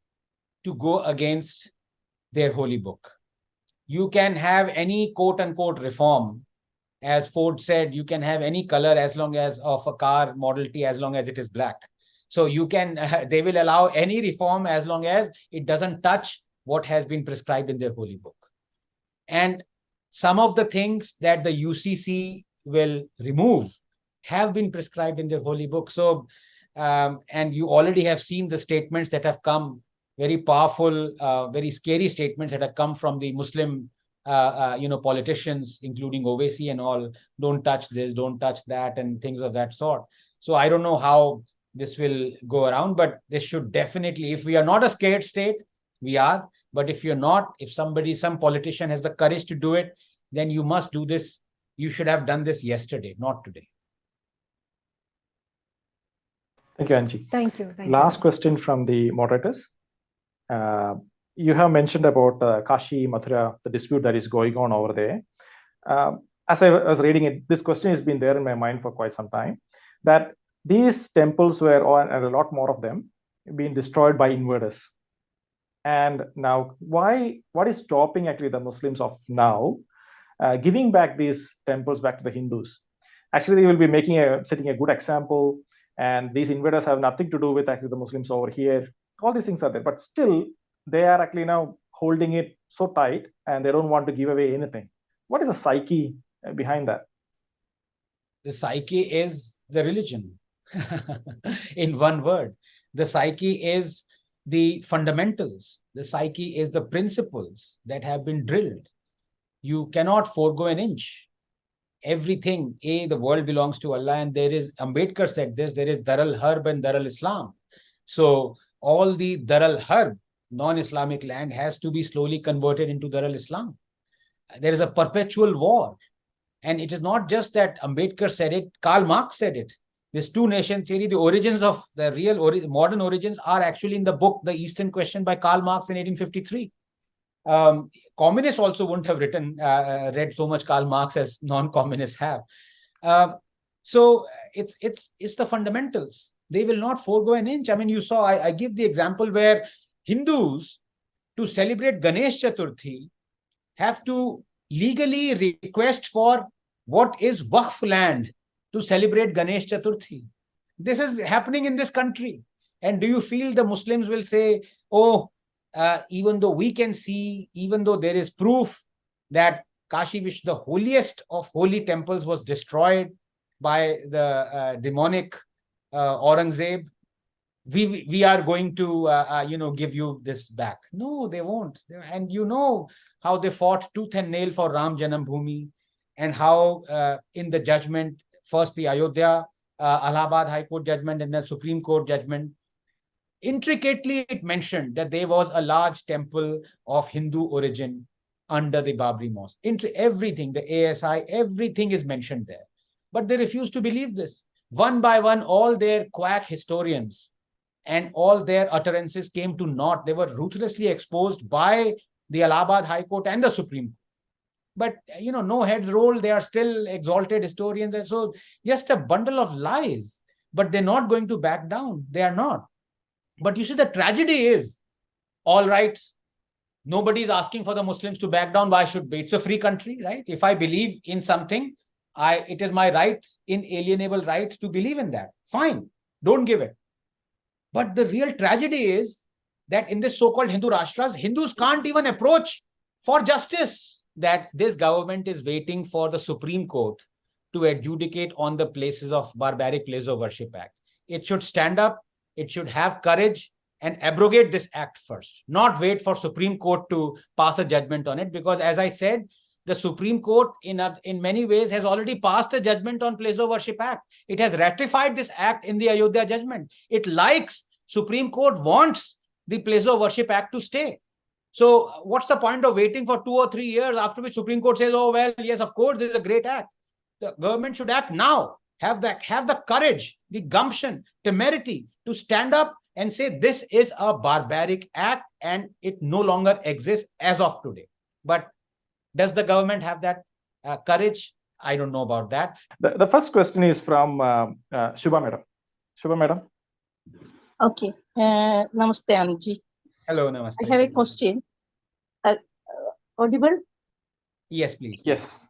to go against their holy book. You can have any quote-unquote reform. As Ford said, you can have any color as long as of a car Model T, as long as it is black. So you can, they will allow any reform as long as it doesn't touch what has been prescribed in their holy book. And some of the things that the UCC will remove have been prescribed in their holy book. So, and you already have seen the statements that have come, very powerful, very scary statements that have come from the Muslim politicians, including Owaisi and all. Don't touch this, don't touch that, and things of that sort. So I don't know how this will go around, but this should definitely, if we are not a scared state, we are. But if you're not, if some politician has the courage to do it, then you must do this. You should have done this yesterday, not today. Thank you, Anji. Thank you. Last question from the moderators. You have mentioned about Kashi, Mathura, the dispute that is going on over there. As I was reading it, this question has been there in my mind for quite some time, that these temples were, and a lot more of them, being destroyed by invaders. And now, what is stopping actually the Muslims of now giving back these temples back to the Hindus? Actually, they will be setting a good example, and these invaders have nothing to do with actually the Muslims over here. All these things are there, but still they are actually now holding it so tight, and they don't want to give away anything. What is the psyche behind that? The psyche is the religion. In one word, the psyche is the fundamentals. The psyche is the principles that have been drilled. You cannot forego an inch. Everything, the world belongs to Allah, and there is, Ambedkar said this, there is Dar al-Harb and Dar al-Islam. So all the Dar al-Harb, non-Islamic land, has to be slowly converted into Dar al-Islam. There is a perpetual war. And it is not just that Ambedkar said it, Karl Marx said it. This two-nation theory, the origins of the real modern origins are actually in the book, The Eastern Question by Karl Marx in 1853. Communists also wouldn't have read so much Karl Marx as non-communists have. So it's the fundamentals. They will not forego an inch. I mean, you saw, I give the example where Hindus, to celebrate Ganesh Chaturthi, have to legally request for what is Waqf land to celebrate Ganesh Chaturthi. This is happening in this country. And do you feel the Muslims will say, oh, even though we can see, even though there is proof that Kashi Vish, the holiest of holy temples, was destroyed by the demonic Aurangzeb, we are going to give you this back? No, they won't. And you know how they fought tooth and nail for Ram Janam Bhoomi, and how in the judgment, first the Ayodhya, Allahabad High Court judgment, and then Supreme Court judgment, intricately it mentioned that there was a large temple of Hindu origin under the Babri Mosque. Everything, the ASI, everything is mentioned there. But they refuse to believe this. One by one, all their quack historians and all their utterances came to naught. They were ruthlessly exposed by the Allahabad High Court and the Supreme Court. But, no heads rolled. They are still exalted historians. And so just a bundle of lies. But they're not going to back down. They are not. But you see, the tragedy is, all right, nobody is asking for the Muslims to back down. Why should be? It's a free country, right? If I believe in something, it is my right, inalienable right, to believe in that. Fine. Don't give it. But the real tragedy is that in this so-called Hindu Rashtras, Hindus can't even approach for justice. That this government is waiting for the Supreme Court to adjudicate on the barbaric places of worship act. It should stand up. It should have courage and abrogate this act first, not wait for Supreme Court to pass a judgment on it. Because as I said, the Supreme Court in many ways has already passed a judgment on Place of Worship Act. It has ratified this act in the Ayodhya judgment. It likes, Supreme Court wants the Place of Worship Act to stay. So what's the point of waiting for 2 or 3 years, after which Supreme Court says, oh, well, yes, of course, this is a great act. The government should act now, have the courage, the gumption, temerity to stand up and say this is a barbaric act and it no longer exists as of today. But does the government have that courage? I don't know about that. The first question is from Subha Madam. Subha Madam. Okay. Namaste, Anji. Hello, namaste. I have a question. Audible? Yes, please. Yes.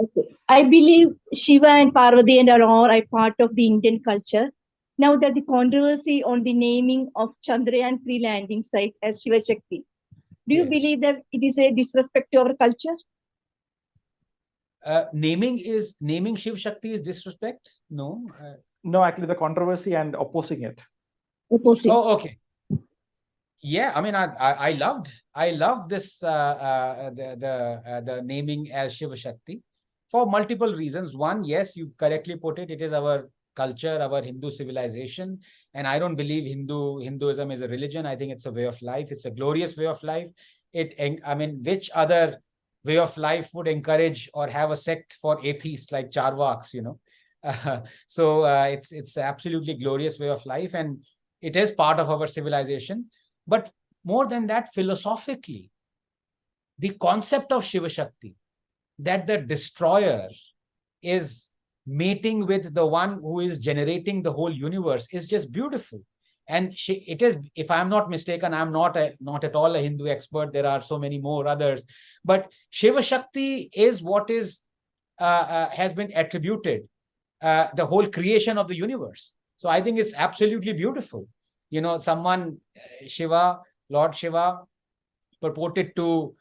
Okay. I believe Shiva and Parvati and Aurora are part of the Indian culture. Now that the controversy on the naming of Chandrayan 3 landing site as ShivShakthi, do you Yes. believe that it is a disrespect to our culture? Naming ShivShakthi is disrespect? No. No, actually, the controversy and opposing it. Opposite. Oh, okay. Yeah, I mean, I loved this the naming as ShivShakthi for multiple reasons. One, yes, you correctly put it. It is our culture, our Hindu civilization, and I don't believe Hinduism is a religion. I think it's a way of life. It's a glorious way of life. I mean, which other way of life would encourage or have a sect for atheists like Charvaks? So it's absolutely glorious way of life, and it is part of our civilization. But more than that, philosophically, the concept of ShivShakthi, that the destroyer is mating with the one who is generating the whole universe, is just beautiful. And it is, if I'm not mistaken, I'm not at all a Hindu expert. There are so many more others. But ShivShakthi is what is has been attributed the whole creation of the universe. So I think it's absolutely beautiful. Someone, Lord Shiva, purported to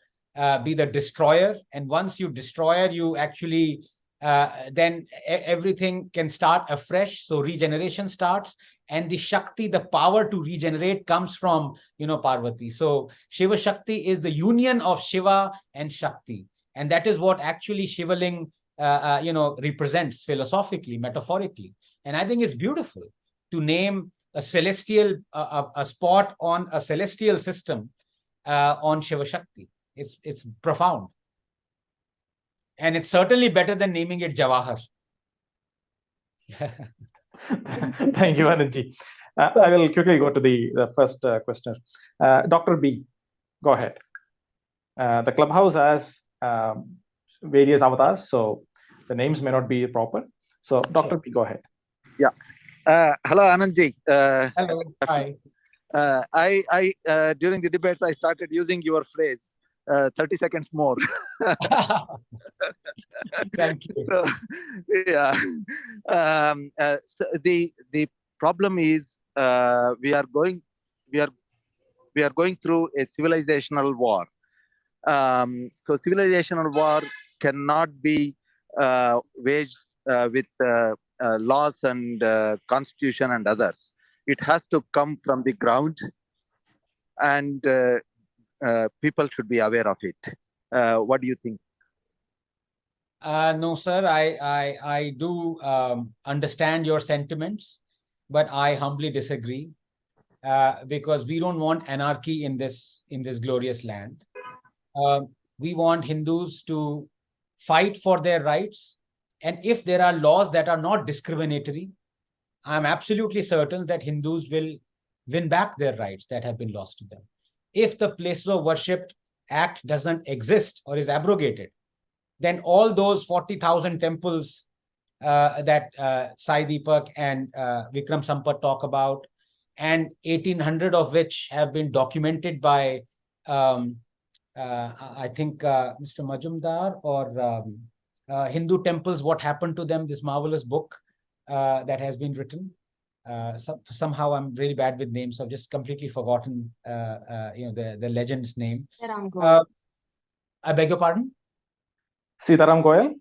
be the destroyer. And once you destroyer, you actually, then everything can start afresh. So regeneration starts. And the Shakti, the power to regenerate, comes from, Parvati. So Shiva Shakti is the union of Shiva and Shakti. And that is what actually Shivaling, represents philosophically, metaphorically. And I think it's beautiful to name a celestial, a spot on a celestial system on Shiva Shakti. It's profound. And it's certainly better than naming it Jawahar. Thank you, Anandji. I will quickly go to the first question. Dr. B, go ahead. The clubhouse has various avatars, so the names may not be proper. So, Dr. B, go ahead. Yeah. Hello, Anandji. Hello. Hi. I during the debates, I started using your phrase, 30 seconds more. Thank you. So, yeah. So the problem is we are going through a civilizational war. So civilizational war cannot be waged with laws and constitution and others. It has to come from the ground, and people should be aware of it. What do you think? No, sir, I do understand your sentiments, but I humbly disagree because we don't want anarchy in this glorious land. We want Hindus to fight for their rights. And if there are laws that are not discriminatory, I'm absolutely certain that Hindus will win back their rights that have been lost to them. If the Places of Worship Act doesn't exist or is abrogated, then all those 40,000 temples that Sai Deepak and Vikram Sampat talk about, and 1,800 of which have been documented by, I think, Mr. Majumdar, or Hindu Temples, What Happened to Them, this marvelous book that has been written. Somehow I'm really bad with names, so I've just completely forgotten the legend's name. I beg your pardon? Sitaram Goyal?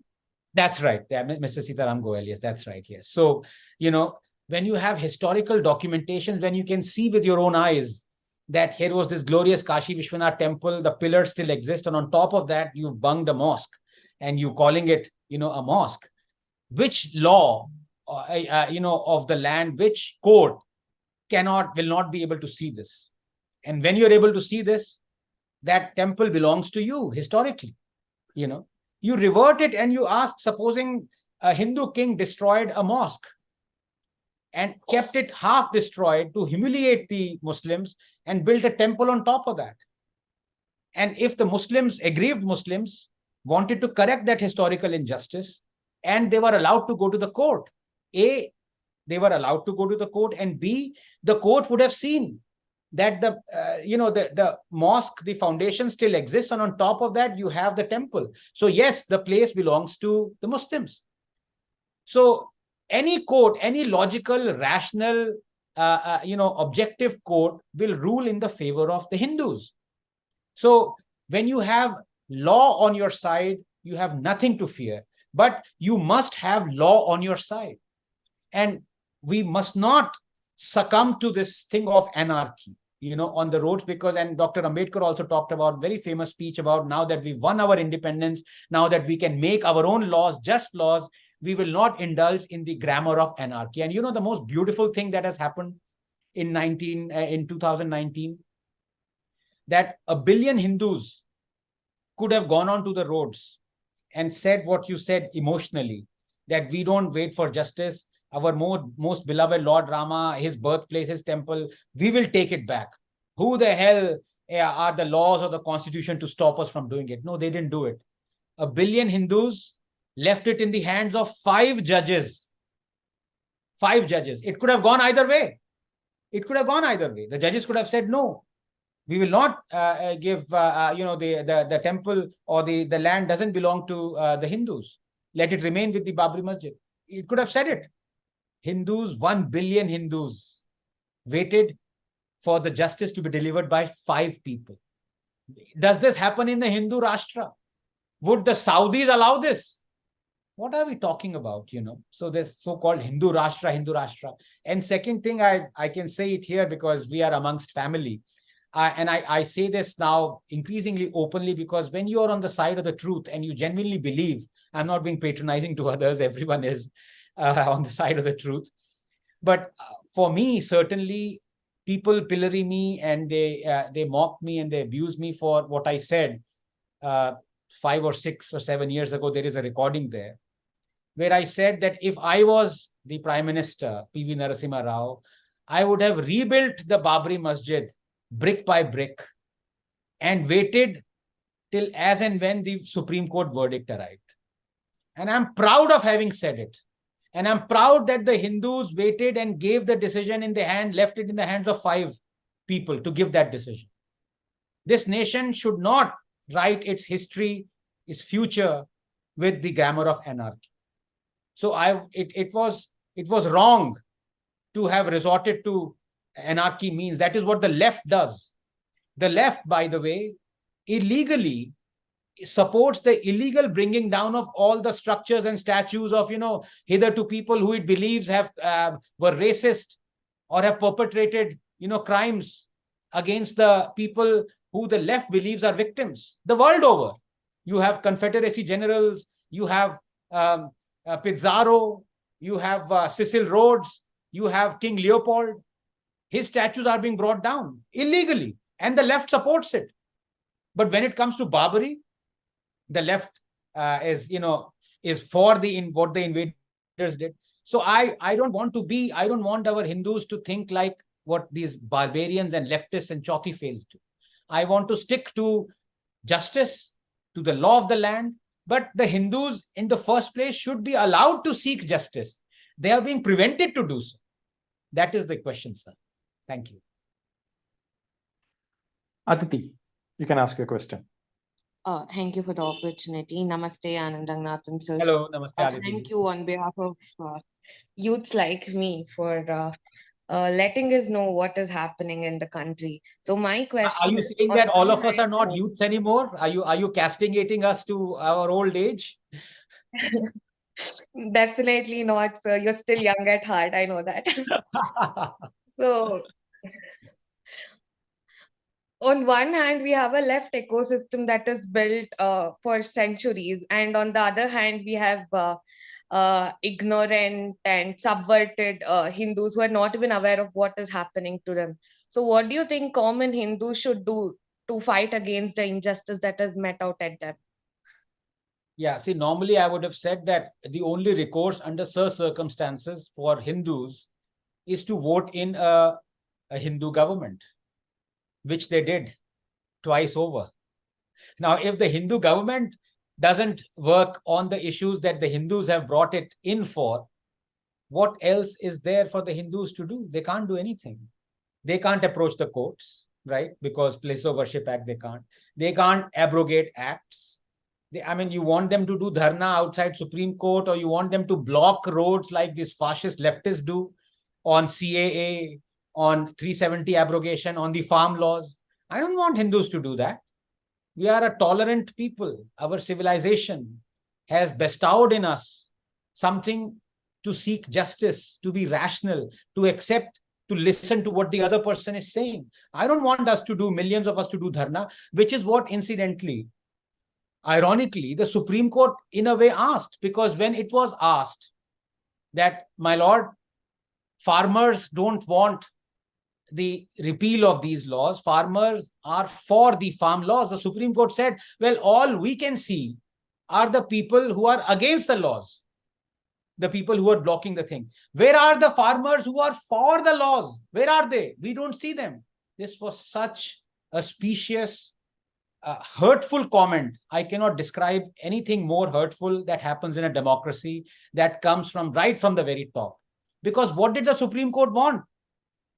That's right. Yeah, Mr. Sitaram Goyal. Yes, that's right. Yes. So, when you have historical documentations, when you can see with your own eyes that here was this glorious Kashi Vishwanath temple, the pillars still exist, and on top of that, you've bunged a mosque and you calling it, a mosque. Which law, of the land, which court will not be able to see this? And when you're able to see this, that temple belongs to you historically. You revert it and you ask, supposing a Hindu king destroyed a mosque and kept it half destroyed to humiliate the Muslims and built a temple on top of that. And if the aggrieved Muslims, wanted to correct that historical injustice, and they were allowed to go to the court, they were allowed to go to the court, and B, the court would have seen that the mosque, the foundation still exists, and on top of that you have the temple. So yes, the place belongs to the Muslims. So any court, any logical, rational, objective court will rule in the favor of the Hindus. So when you have law on your side, you have nothing to fear, but you must have law on your side. And we must not succumb to this thing of anarchy, on the roads, because, and Dr. Ambedkar also talked about very famous speech about, now that we've won our independence, now that we can make our own laws, just laws, we will not indulge in the grammar of anarchy. And the most beautiful thing that has happened in 2019, that 1 billion Hindus could have gone onto the roads and said what you said emotionally, that we don't wait for justice. Our most beloved Lord Rama, his birthplace, his temple, we will take it back. Who the hell are the laws or the constitution to stop us from doing it? No, they didn't do it. 1 billion Hindus left it in the hands of 5 judges. 5 judges. It could have gone either way. The judges could have said, no, we will not give, the temple or the land doesn't belong to the Hindus. Let it remain with the Babri Masjid. It could have said it. Hindus, 1 billion Hindus, waited for the justice to be delivered by 5 people. Does this happen in the Hindu Rashtra? Would the Saudis allow this? What are we talking about, So this so-called Hindu Rashtra. And second thing, I can say it here because we are amongst family. And I say this now increasingly openly, because when you are on the side of the truth and you genuinely believe, I'm not being patronizing to others, everyone is on the side of the truth. But for me, certainly, people pillory me and they mock me and they abuse me for what I said 5 or 6 or 7 years ago. There is a recording there where I said that if I was the Prime Minister, P.V. Narasimha Rao, I would have rebuilt the Babri Masjid brick by brick and waited till as and when the Supreme Court verdict arrived. And I'm proud of having said it. And I'm proud that the Hindus waited and gave the decision left it in the hands of 5 people to give that decision. This nation should not write its history, its future with the grammar of anarchy. So it was wrong to have resorted to anarchy means. That is what the left does. The left, by the way, illegally supports the illegal bringing down of all the structures and statues of, hitherto people who it believes were racist or have perpetrated, crimes against the people who the left believes are victims. The world over, you have Confederacy generals, you have Pizarro, you have Cecil Rhodes, you have King Leopold. His statues are being brought down illegally, and the left supports it. But when it comes to Babri, the left is for what the invaders did. So I don't want our Hindus to think like what these barbarians and leftists and Jyothi fails to. I want to stick to justice, to the law of the land. But the Hindus, in the first place, should be allowed to seek justice. They are being prevented to do so. That is the question, sir. Thank you. Aditi, you can ask your question. Thank you for the opportunity. Namaste, Anand, Ranganathan, sir. Hello, namaste. Thank you on behalf of youths like me for letting us know what is happening in the country. So my question are you is, saying that all of us are not youths anymore? Are you castigating us to our old age? Definitely not, sir. You're still young at heart. I know that. So on one hand, we have a left ecosystem that is built for centuries, and on the other hand, we have ignorant and subverted Hindus who are not even aware of what is happening to them. So what do you think common Hindus should do to fight against the injustice that is met out at them? Yeah, see, normally I would have said that the only recourse under such circumstances for Hindus is to vote in a Hindu government, which they did twice over. Now, if the Hindu government doesn't work on the issues that the Hindus have brought it in for, what else is there for the Hindus to do? They can't do anything. They can't approach the courts, right? Because Place of Worship Act, they can't. They can't abrogate acts. I mean, you want them to do dharna outside Supreme Court, or you want them to block roads like these fascist leftists do on CAA, on 370 abrogation, on the farm laws. I don't want Hindus to do that. We are a tolerant people. Our civilization has bestowed in us something to seek justice, to be rational, to accept, to listen to what the other person is saying. I don't want us to do, millions of us to do dharna, which is what, incidentally, ironically, the Supreme Court in a way asked, because when it was asked that, my lord, farmers don't want the repeal of these laws, farmers are for the farm laws, the Supreme Court said, well, all we can see are the people who are against the laws, the people who are blocking the thing. Where are the farmers who are for the laws? Where are they? We don't see them. This was such a specious, hurtful comment. I cannot describe anything more hurtful that happens in a democracy, that comes from right from the very top. Because what did the Supreme Court want?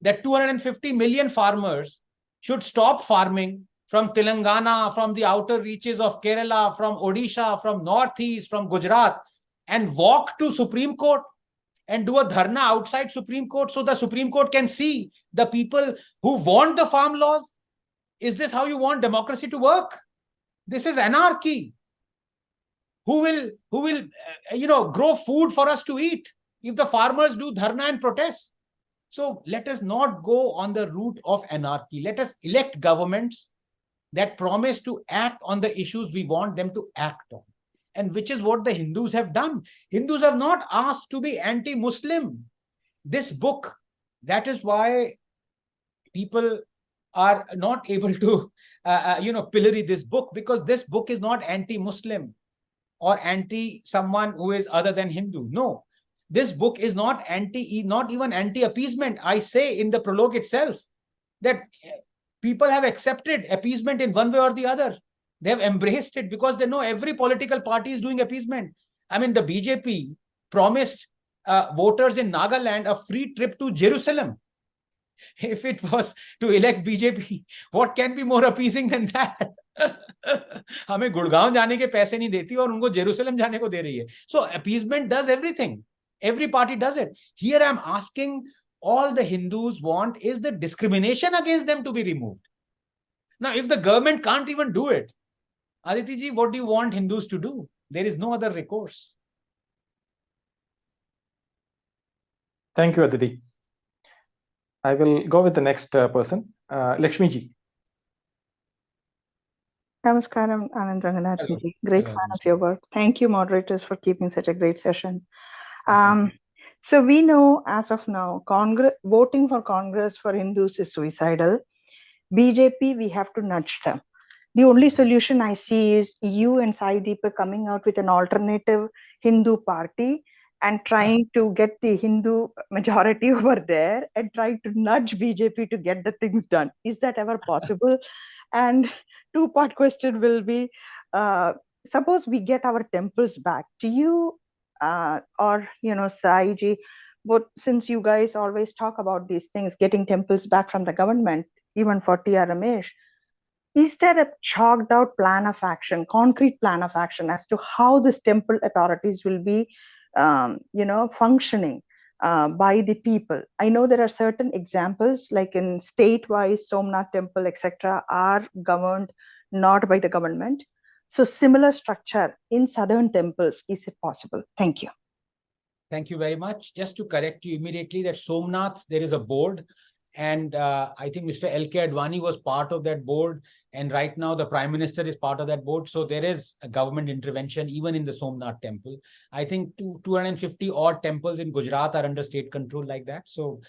That 250 million farmers should stop farming from Telangana, from the outer reaches of Kerala, from Odisha, from Northeast, from Gujarat, and walk to Supreme Court and do a dharna outside Supreme Court, so the Supreme Court can see the people who want the farm laws. Is this how you want democracy to work? This is anarchy. Who will grow food for us to eat if the farmers do dharna and protest? So let us not go on the route of anarchy. Let us elect governments that promise to act on the issues we want them to act on. And which is what the Hindus have done. Hindus have not asked to be anti-Muslim. This book, that is why people are not able to, pillory this book, because this book is not anti-Muslim or anti-someone who is other than Hindu. No, this book is not even anti-appeasement. I say in the prologue itself that people have accepted appeasement in one way or the other. They have embraced it because they know every political party is doing appeasement. I mean, the BJP promised voters in Nagaland a free trip to Jerusalem. If it was to elect BJP, what can be more appeasing than that? हमें गुड़गांव जाने के पैसे नहीं देती और उनको Jerusalem जाने को दे रही है. So appeasement does everything. Every party does it. Here I'm asking, all the Hindus want is the discrimination against them to be removed. Now, if the government can't even do it, Aditi ji, what do you want Hindus to do? There is no other recourse. Thank you, Aditi. I will go with the next person, Lakshmi ji. Namaskaram, Anand, Ranganathan ji. Great Hello. fan of your work. Thank you, moderators, for keeping such a great session. So we know as of now, voting for Congress for Hindus is suicidal. BJP, we have to nudge them. The only solution I see is you and Sai Deepak coming out with an alternative Hindu party and trying to get the Hindu majority over there and trying to nudge BJP to get the things done. Is that ever possible? And two-part question will be, suppose we get our temples back. Do you, Sai ji, since you guys always talk about these things, getting temples back from the government, even for T.R. Ramesh, is there a chalked out plan of action, concrete plan of action as to how this temple authorities will be functioning by the people? I know there are certain examples, like in state-wise, Somnath temple, etc., are governed not by the government. So similar structure in southern temples, is it possible? Thank you. Thank you very much. Just to correct you immediately, that Somnath, there is a board, and I think Mr. L.K. Advani was part of that board, and right now the Prime Minister is part of that board. So there is a government intervention even in the Somnath temple. I think 250 odd temples in Gujarat are under state control like that. So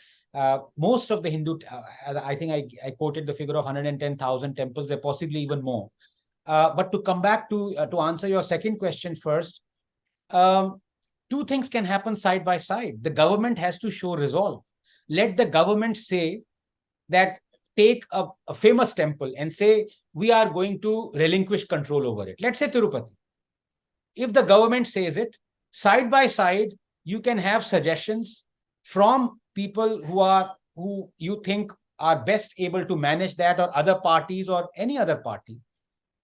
most of the Hindu, I think I quoted the figure of 110,000 temples, there possibly even more. But to come back to answer your second question first, two things can happen side by side. The government has to show resolve. Let the government say that, take a famous temple and say, we are going to relinquish control over it. Let's say Tirupati. If the government says it, side by side, you can have suggestions from people who you think are best able to manage that, or other parties or any other party,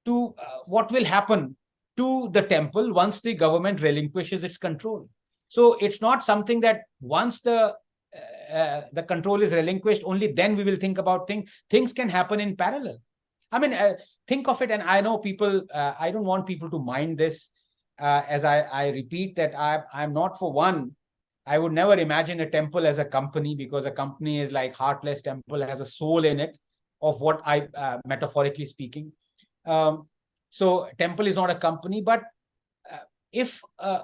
to what will happen to the temple once the government relinquishes its control. So it's not something that once the control is relinquished, only then we will think about things. Things can happen in parallel. I mean, think of it, and I know people, I don't want people to mind this, as I repeat that I'm not for one. I would never imagine a temple as a company, because a company is like heartless. Temple has a soul in it, of what I, metaphorically speaking. So temple is not a company, but if a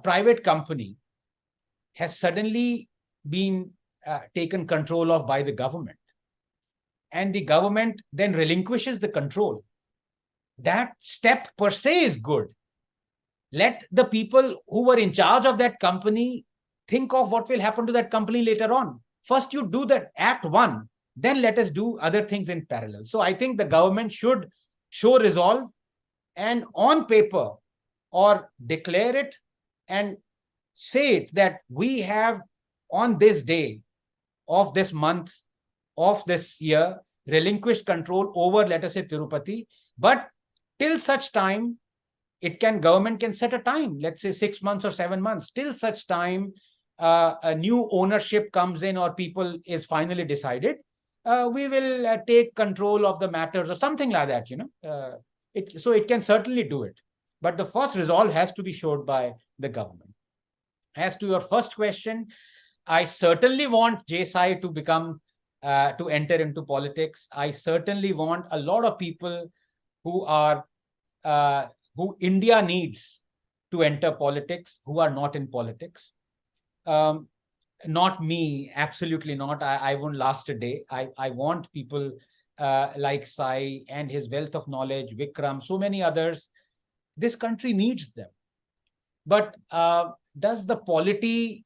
private company has suddenly been taken control of by the government, and the government then relinquishes the control, that step per se is good. Let the people who were in charge of that company think of what will happen to that company later on. First, you do that act one, then let us do other things in parallel. So I think the government should show resolve, and on paper, or declare it and say it, that we have on this day of this month of this year relinquished control over, let us say, Tirupati, but till such time, government can set a time, let's say 6 months or 7 months, till such time a new ownership comes in or people is finally decided, we will take control of the matters or something like that, so it can certainly do it. But the first resolve has to be showed by the government. As to your first question, I certainly want Sai to become, to enter into politics. I certainly want a lot of people who are, who India needs to enter politics, who are not in politics. Not me, absolutely not. I won't last a day. I want people like Sai and his wealth of knowledge, Vikram, so many others. This country needs them. But does the polity,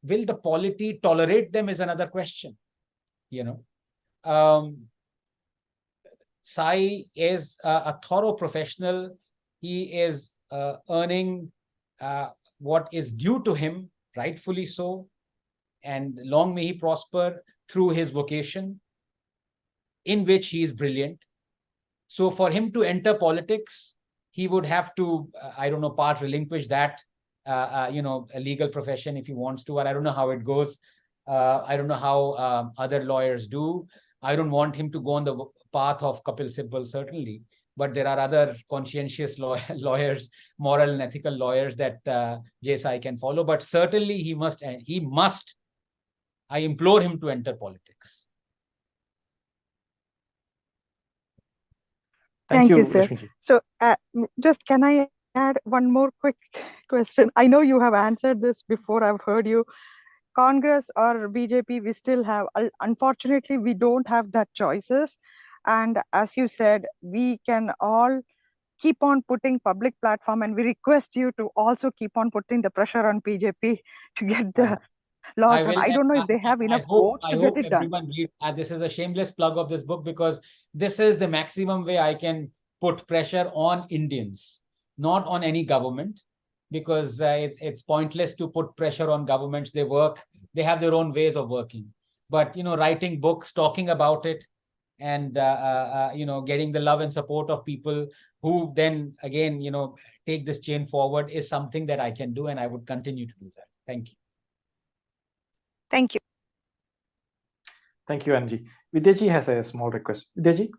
will the polity tolerate them is another question. Sai is a thorough professional. He is earning what is due to him, rightfully so, and long may he prosper through his vocation, in which he is brilliant. So for him to enter politics, he would have to, I don't know, part relinquish that, a legal profession if he wants to, or I don't know how it goes. I don't know how other lawyers do. I don't want him to go on the path of Kapil Sibal, certainly. But there are other conscientious lawyers, moral and ethical lawyers that Sai can follow. But certainly he must, I implore him to enter politics. Thank you, sir. Rashmi ji. So just can I add one more quick question? I know you have answered this before. I've heard you. Congress or BJP, we still have, unfortunately, we don't have that choices. And as you said, we can all keep on putting public platform, and we request you to also keep on putting the pressure on BJP to get the laws done. I don't know if they have enough votes to get it done. Read. This is a shameless plug of this book, because this is the maximum way I can put pressure on Indians, not on any government, because it's pointless to put pressure on governments. They work, they have their own ways of working. But, writing books, talking about it, and, getting the love and support of people who then, again, take this chain forward is something that I can do, and I would continue to do that. Thank you. Thank you. Thank you, Anji. Vidya ji has a small request. Vidya ji?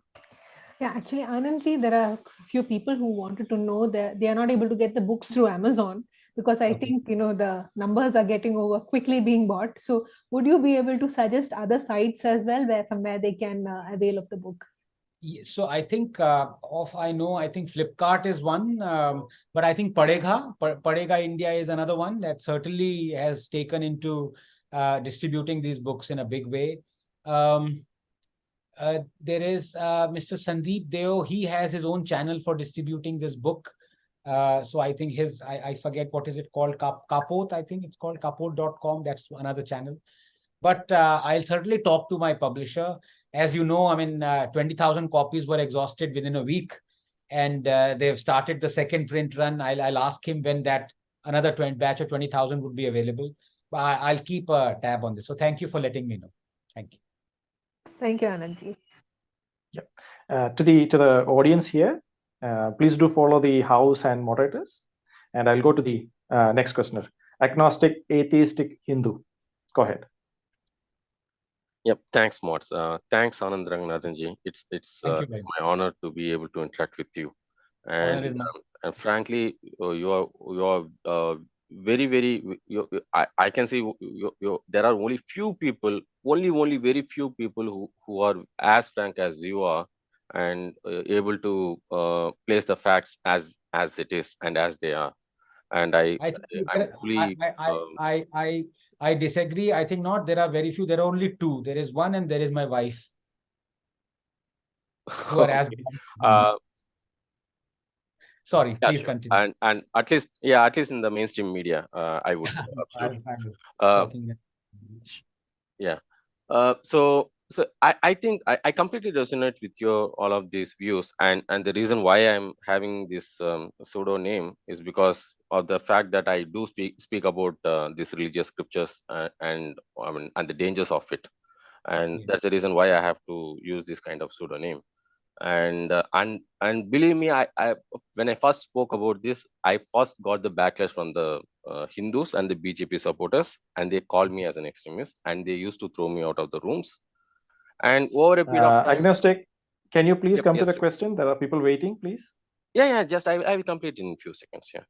Yeah, actually, Anandji, there are a few people who wanted to know that they are not able to get the books through Amazon, because I think, the numbers are getting over quickly being bought. So would you be able to suggest other sites as well from where they can avail of the book? So I think I think Flipkart is one, but I think Padega India is another one that certainly has taken into distributing these books in a big way. There is Mr. Sandeep Deo. He has his own channel for distributing this book. So I think I forget what is it called, Kapot, I think it's called kapot.com. That's another channel. But I'll certainly talk to my publisher. As you know, 20,000 copies were exhausted within a week, and they've started the second print run. I'll ask him when that another batch of 20,000 would be available. But I'll keep a tab on this. So thank you for letting me know. Thank you. Thank you, Anandji. To the audience here, please do follow the house and moderators. And I'll go to the next questioner. Agnostic, atheistic, Hindu. Go ahead. Yep, thanks, Mods. Thanks, Anand Ranganathanji. It's Thank you, my honor to be able to interact with you. Honor is mine. And frankly, you are very. I can say there are only few people, only very few people who are as frank as you are, and able to place the facts as it is and as they are. And I disagree. I think not. There are very few. There are only two. There is one, and there is my wife. Who are as sorry, yeah, please sure. continue. And at least in the mainstream media, I would say. Absolutely. Yeah. So I think I completely resonate with all of these views, and the reason why I'm having this pseudo name is because of the fact that I do speak about these religious scriptures and the dangers of it, and that's the reason why I have to use this kind of pseudonym. And believe me, I when I first spoke about this, I first got the backlash from the Hindus and the BJP supporters, and they called me as an extremist, and they used to throw me out of the rooms. And over a period of time, agnostic, can you please come to the question? There are people waiting, please. Yeah. Just I will complete in a few seconds. Yeah.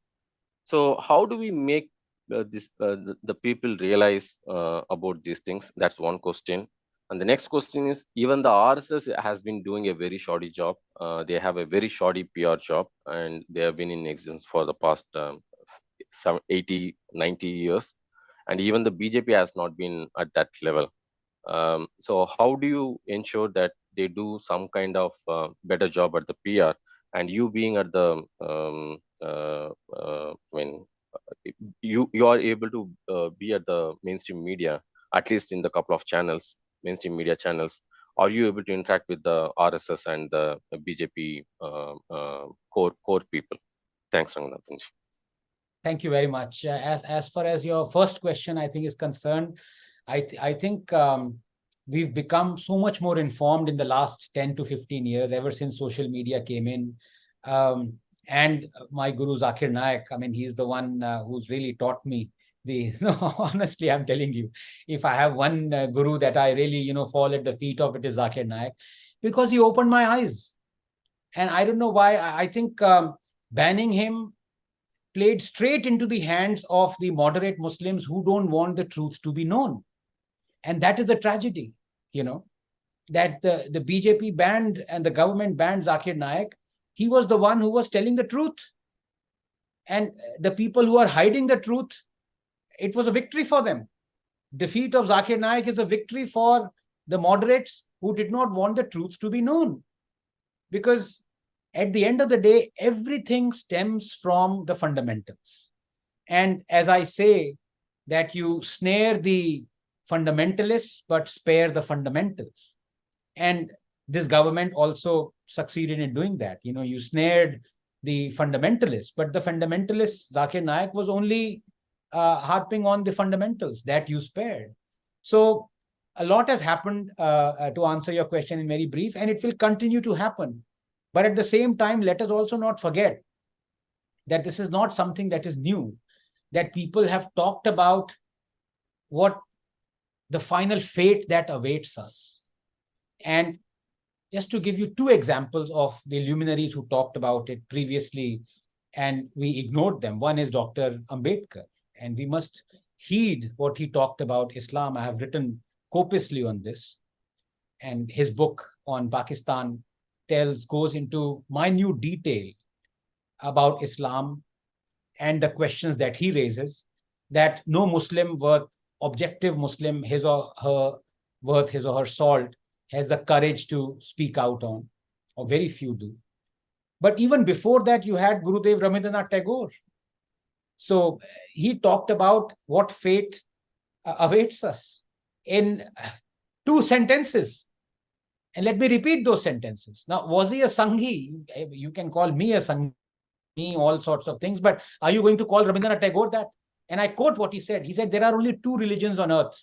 So how do we make the people realize about these things? That's one question. And the next question is, even the RSS has been doing a very shoddy job. They have a very shoddy PR job, and they have been in existence for the past some 80, 90 years. And even the BJP has not been at that level. So how do you ensure that they do some kind of better job at the PR? And you being at the, you are able to be at the mainstream media, at least in the couple of channels, mainstream media channels. Are you able to interact with the RSS and the BJP core people? Thanks, Ranganathan. Thank you very much. As far as your first question, I think, is concerned, I think we've become so much more informed in the last 10 to 15 years, ever since social media came in. And my guru Zakir Naik, I mean, he's the one who's really taught me honestly, I'm telling you, if I have one guru that I really, fall at the feet of, it is Zakir Naik, because he opened my eyes. And I don't know why. I think banning him played straight into the hands of the moderate Muslims who don't want the truth to be known. And that is the tragedy, that the BJP banned and the government banned Zakir Naik. He was the one who was telling the truth. And the people who are hiding the truth, it was a victory for them. Defeat of Zakir Naik is a victory for the moderates who did not want the truth to be known. Because at the end of the day, everything stems from the fundamentals. And as I say, that you snare the fundamentalists, but spare the fundamentals. And this government also succeeded in doing that. You snared the fundamentalists, but the fundamentalists, Zakir Naik was only harping on the fundamentals that you spared. So a lot has happened, to answer your question in very brief, and it will continue to happen. But at the same time, let us also not forget that this is not something that is new, that people have talked about what the final fate that awaits us. And just to give you two examples of the luminaries who talked about it previously, and we ignored them. One is Dr. Ambedkar, and we must heed what he talked about Islam. I have written copiously on this, and his book on Pakistan goes into minute detail about Islam and the questions that he raises, that no Muslim objective Muslim, his or her salt, has the courage to speak out on, or very few do. But even before that, you had Gurudev Rabindranath Tagore. So he talked about what fate awaits us in 2 sentences. And let me repeat those sentences. Now, was he a Sanghi? You can call me a Sanghi. me all sorts of things. But are you going to call Rabindranath Tagore that? And I quote what he said. He said, there are only two religions on earth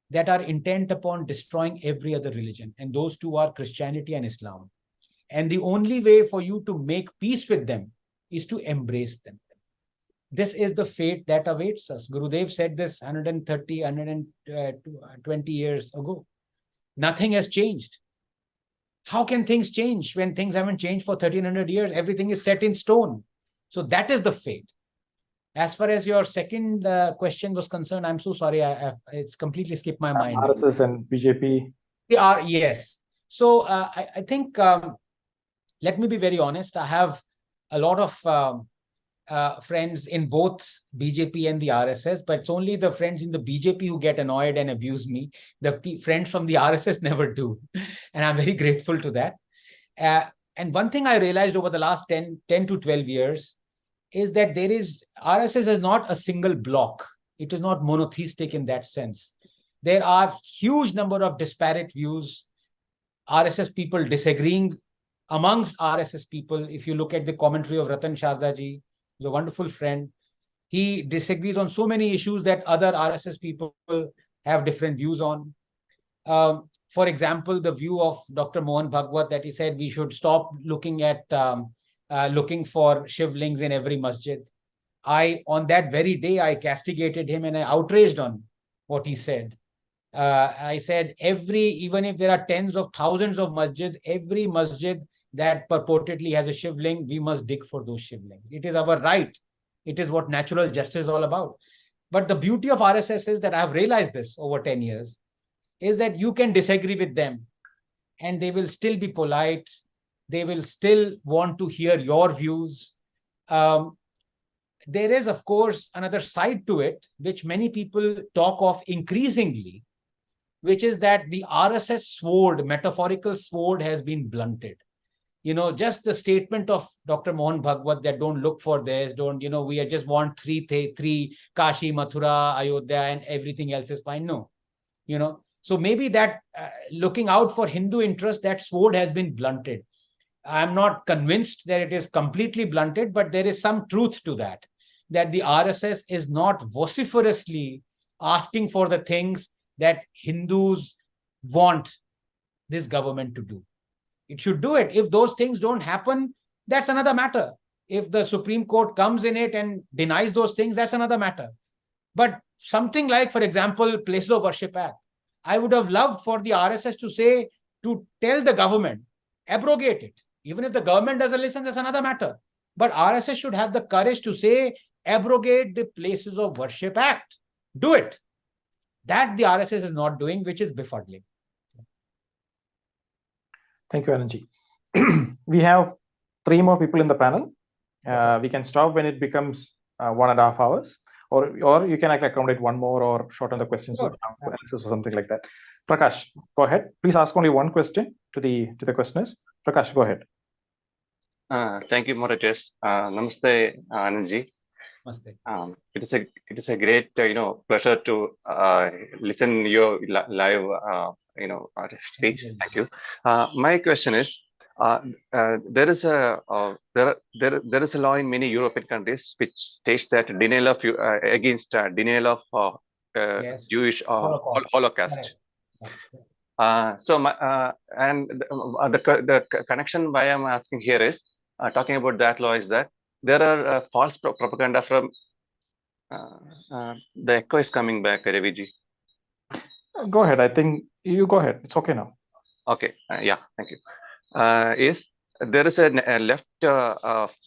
that are intent upon destroying every other religion. And those two are Christianity and Islam. And the only way for you to make peace with them is to embrace them. This is the fate that awaits us. Gurudev said this 130, 120 years ago. Nothing has changed. How can things change when things haven't changed for 1300 years? Everything is set in stone. So that is the fate. As far as your second question was concerned, I'm so sorry. It's completely skipped my mind. RSS and BJP. Yes. So I think, let me be very honest. I have a lot of friends in both BJP and the RSS, but it's only the friends in the BJP who get annoyed and abuse me. The friends from the RSS never do. And I'm very grateful to that. And one thing I realized over the last 10 to 12 years is that RSS is not a single block. It is not monotheistic in that sense. There are huge number of disparate views, RSS people disagreeing amongst RSS people. If you look at the commentary of Ratan Shardaji, he's a wonderful friend. He disagrees on so many issues that other RSS people have different views on. For example, the view of Dr. Mohan Bhagwat that he said we should stop looking at looking for shivlings in every masjid. On that very day, I castigated him and I outraged on what he said. I said, even if there are tens of thousands of masjids, every masjid that purportedly has a shivling, we must dig for those shivlings. It is our right. It is what natural justice is all about. But the beauty of RSS is that I have realized this over 10 years, is that you can disagree with them and they will still be polite. They will still want to hear your views. There is, of course, another side to it, which many people talk of increasingly, which is that the RSS sword, metaphorical sword, has been blunted. Just the statement of Dr. Mohan Bhagwat that don't look for this, we just want three, Kashi, Mathura, Ayodhya, and everything else is fine. No, so maybe that looking out for Hindu interest, that sword has been blunted. I'm not convinced that it is completely blunted, but there is some truth to that the RSS is not vociferously asking for the things that Hindus want this government to do. It should do it. If those things don't happen, that's another matter. If the Supreme Court comes in it and denies those things, that's another matter. But something like, for example, Places of Worship Act, I would have loved for the RSS to tell the government, abrogate it. Even if the government doesn't listen, that's another matter. But RSS should have the courage to say, abrogate the Places of Worship Act. Do it. That the RSS is not doing, which is befuddling. Thank you, Anand. We have 3 more people in the panel. We can stop when it becomes 1.5 hours, or you can accommodate one more or shorten the questions or answers or something like that. Prakash, go ahead. Please ask only one question to the questioners. Prakash, go ahead. Thank you, Moderators. Namaste, Anandji. Namaste. It is a great pleasure to listen your live speech. Thank you. My question is, there is a law in many European countries which states that denial of Jewish Holocaust. So the connection why I'm asking here is talking about that law is that there are false propaganda from the echo is coming back, Raviji. Go ahead. I think you go ahead. It's okay now. Okay. Yeah. Thank you. There is a left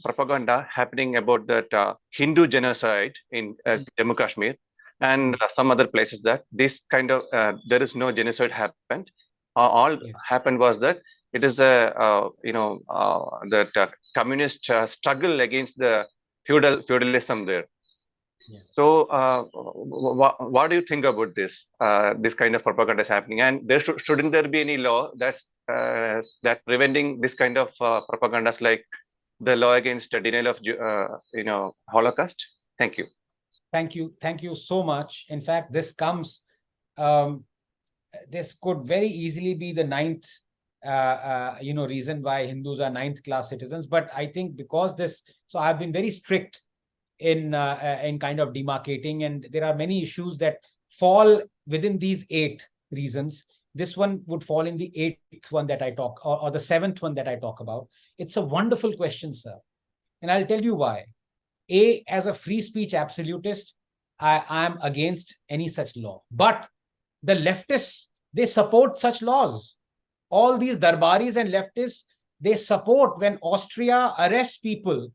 propaganda happening about that Hindu genocide in Jammu Kashmir and some other places that this kind of there is no genocide happened. All happened was that it is a that communist struggle against the feudalism there. So what do you think about this? This kind of propaganda is happening, and there shouldn't there be any law that's that preventing this kind of propagandas, like the law against denial of Holocaust? Thank you. Thank you so much. In fact, this comes. This could very easily be the 9th reason why Hindus are ninth class citizens. But I think because so I've been very strict in kind of demarcating, and there are many issues that fall within these 8 reasons. This one would fall in the 8th one that I talk, or the 7th one that I talk about. It's a wonderful question, sir. And I'll tell you why. As a free speech absolutist, I am against any such law. But the leftists, they support such laws. All these darbaris and leftists, they support when Austria arrests people,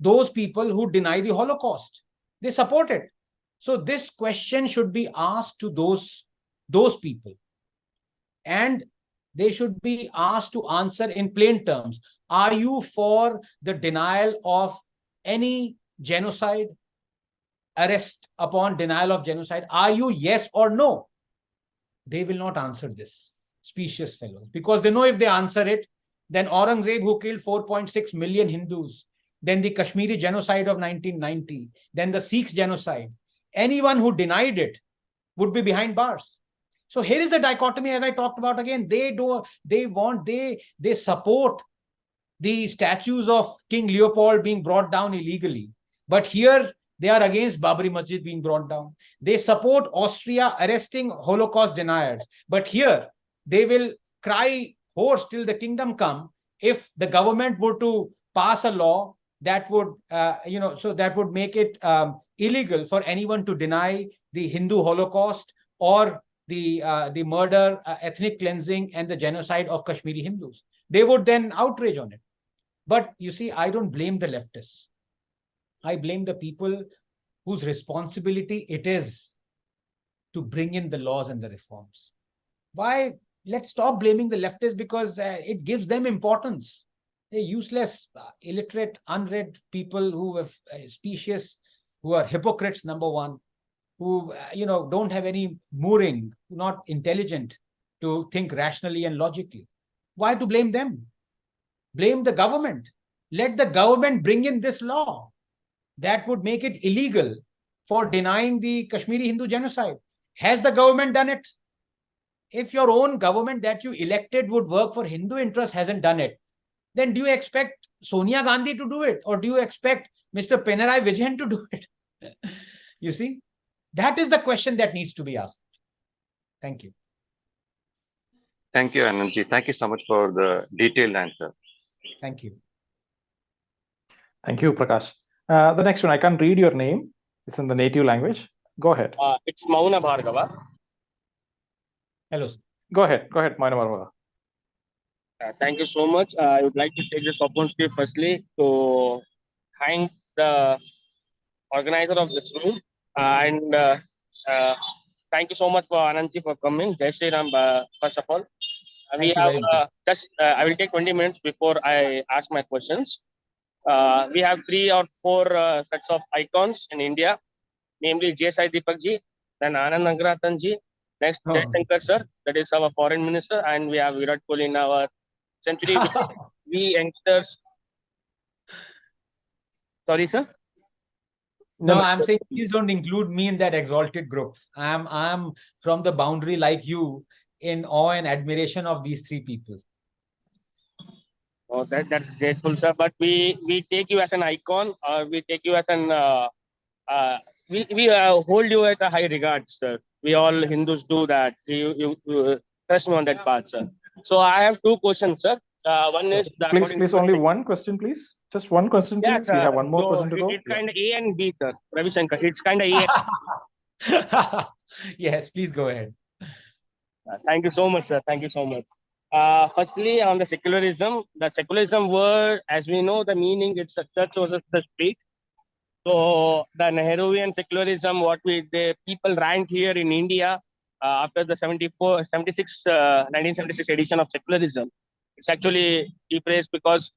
those people who deny the Holocaust. They support it. So this question should be asked to those people. And they should be asked to answer in plain terms. Are you for the denial of any genocide? Arrest upon denial of genocide? Are you yes or no? They will not answer this, specious fellows, because they know if they answer it, then Aurangzeb, who killed 4.6 million Hindus, then the Kashmiri genocide of 1990, then the Sikh genocide, anyone who denied it would be behind bars. So here is the dichotomy, as I talked about again. They support the statues of King Leopold being brought down illegally. But here they are against Babri Masjid being brought down. They support Austria arresting Holocaust deniers. But here they will cry hoarse till the kingdom come if the government were to pass a law that would, so that would make it illegal for anyone to deny the Hindu Holocaust or the murder, ethnic cleansing, and the genocide of Kashmiri Hindus. They would then outrage on it. But you see, I don't blame the leftists. I blame the people whose responsibility it is to bring in the laws and the reforms. Why? Let's stop blaming the leftists, because it gives them importance. They're useless, illiterate, unread people who have specious, who are hypocrites, number one, who don't have any mooring, not intelligent to think rationally and logically. Why to blame them? Blame the government. Let the government bring in this law that would make it illegal for denying the Kashmiri Hindu genocide. Has the government done it? If your own government that you elected would work for Hindu interests hasn't done it, then do you expect Sonia Gandhi to do it? Or do you expect Mr. Pinarayi Vijayan to do it? You see? That is the question that needs to be asked. Thank you. Thank you, Anandji. Thank you so much for the detailed answer. Thank you. Thank you, Prakash. The next one, I can't read your name. It's in the native language. Go ahead. It's Mauna Bhargava. Hello, sir. Go ahead, Mauna Bhargava. Thank you so much. I would like to take this opportunity firstly to thank the organizer of this room and thank you so much for Anandji for coming. Jai Shri Ram, first of all. We have I will take 20 minutes before I ask my questions. We have 3 or 4 sets of icons in India, namely Sai Deepak ji, then Anand Ranganathan ji, next Ravishankar sir, that is our foreign minister, and we have Virat Kohli in our century. We youngsters. Sorry, sir. No, I'm saying please don't include me in that exalted group. I'm from the boundary like you, in awe and admiration of these 3 people. Oh, that's grateful, sir. But we take you as an icon, or we take you as an we hold you at a high regard, sir. We all Hindus do that. You trust me on that part, sir. So I have 2 questions, sir. One is please only one question, please. Just one question, please. Yeah, we have one more question to go. It's kind of A and B, sir. Ravishankar. It's kind of A. Yes, please go ahead. Thank you so much, sir. Thank you so much. Firstly, on the secularism word, as we know, the meaning it's a church versus the state. So the Nehruvian Secularism, the people ranked here in India after the 1976 edition of secularism, it's actually depressed because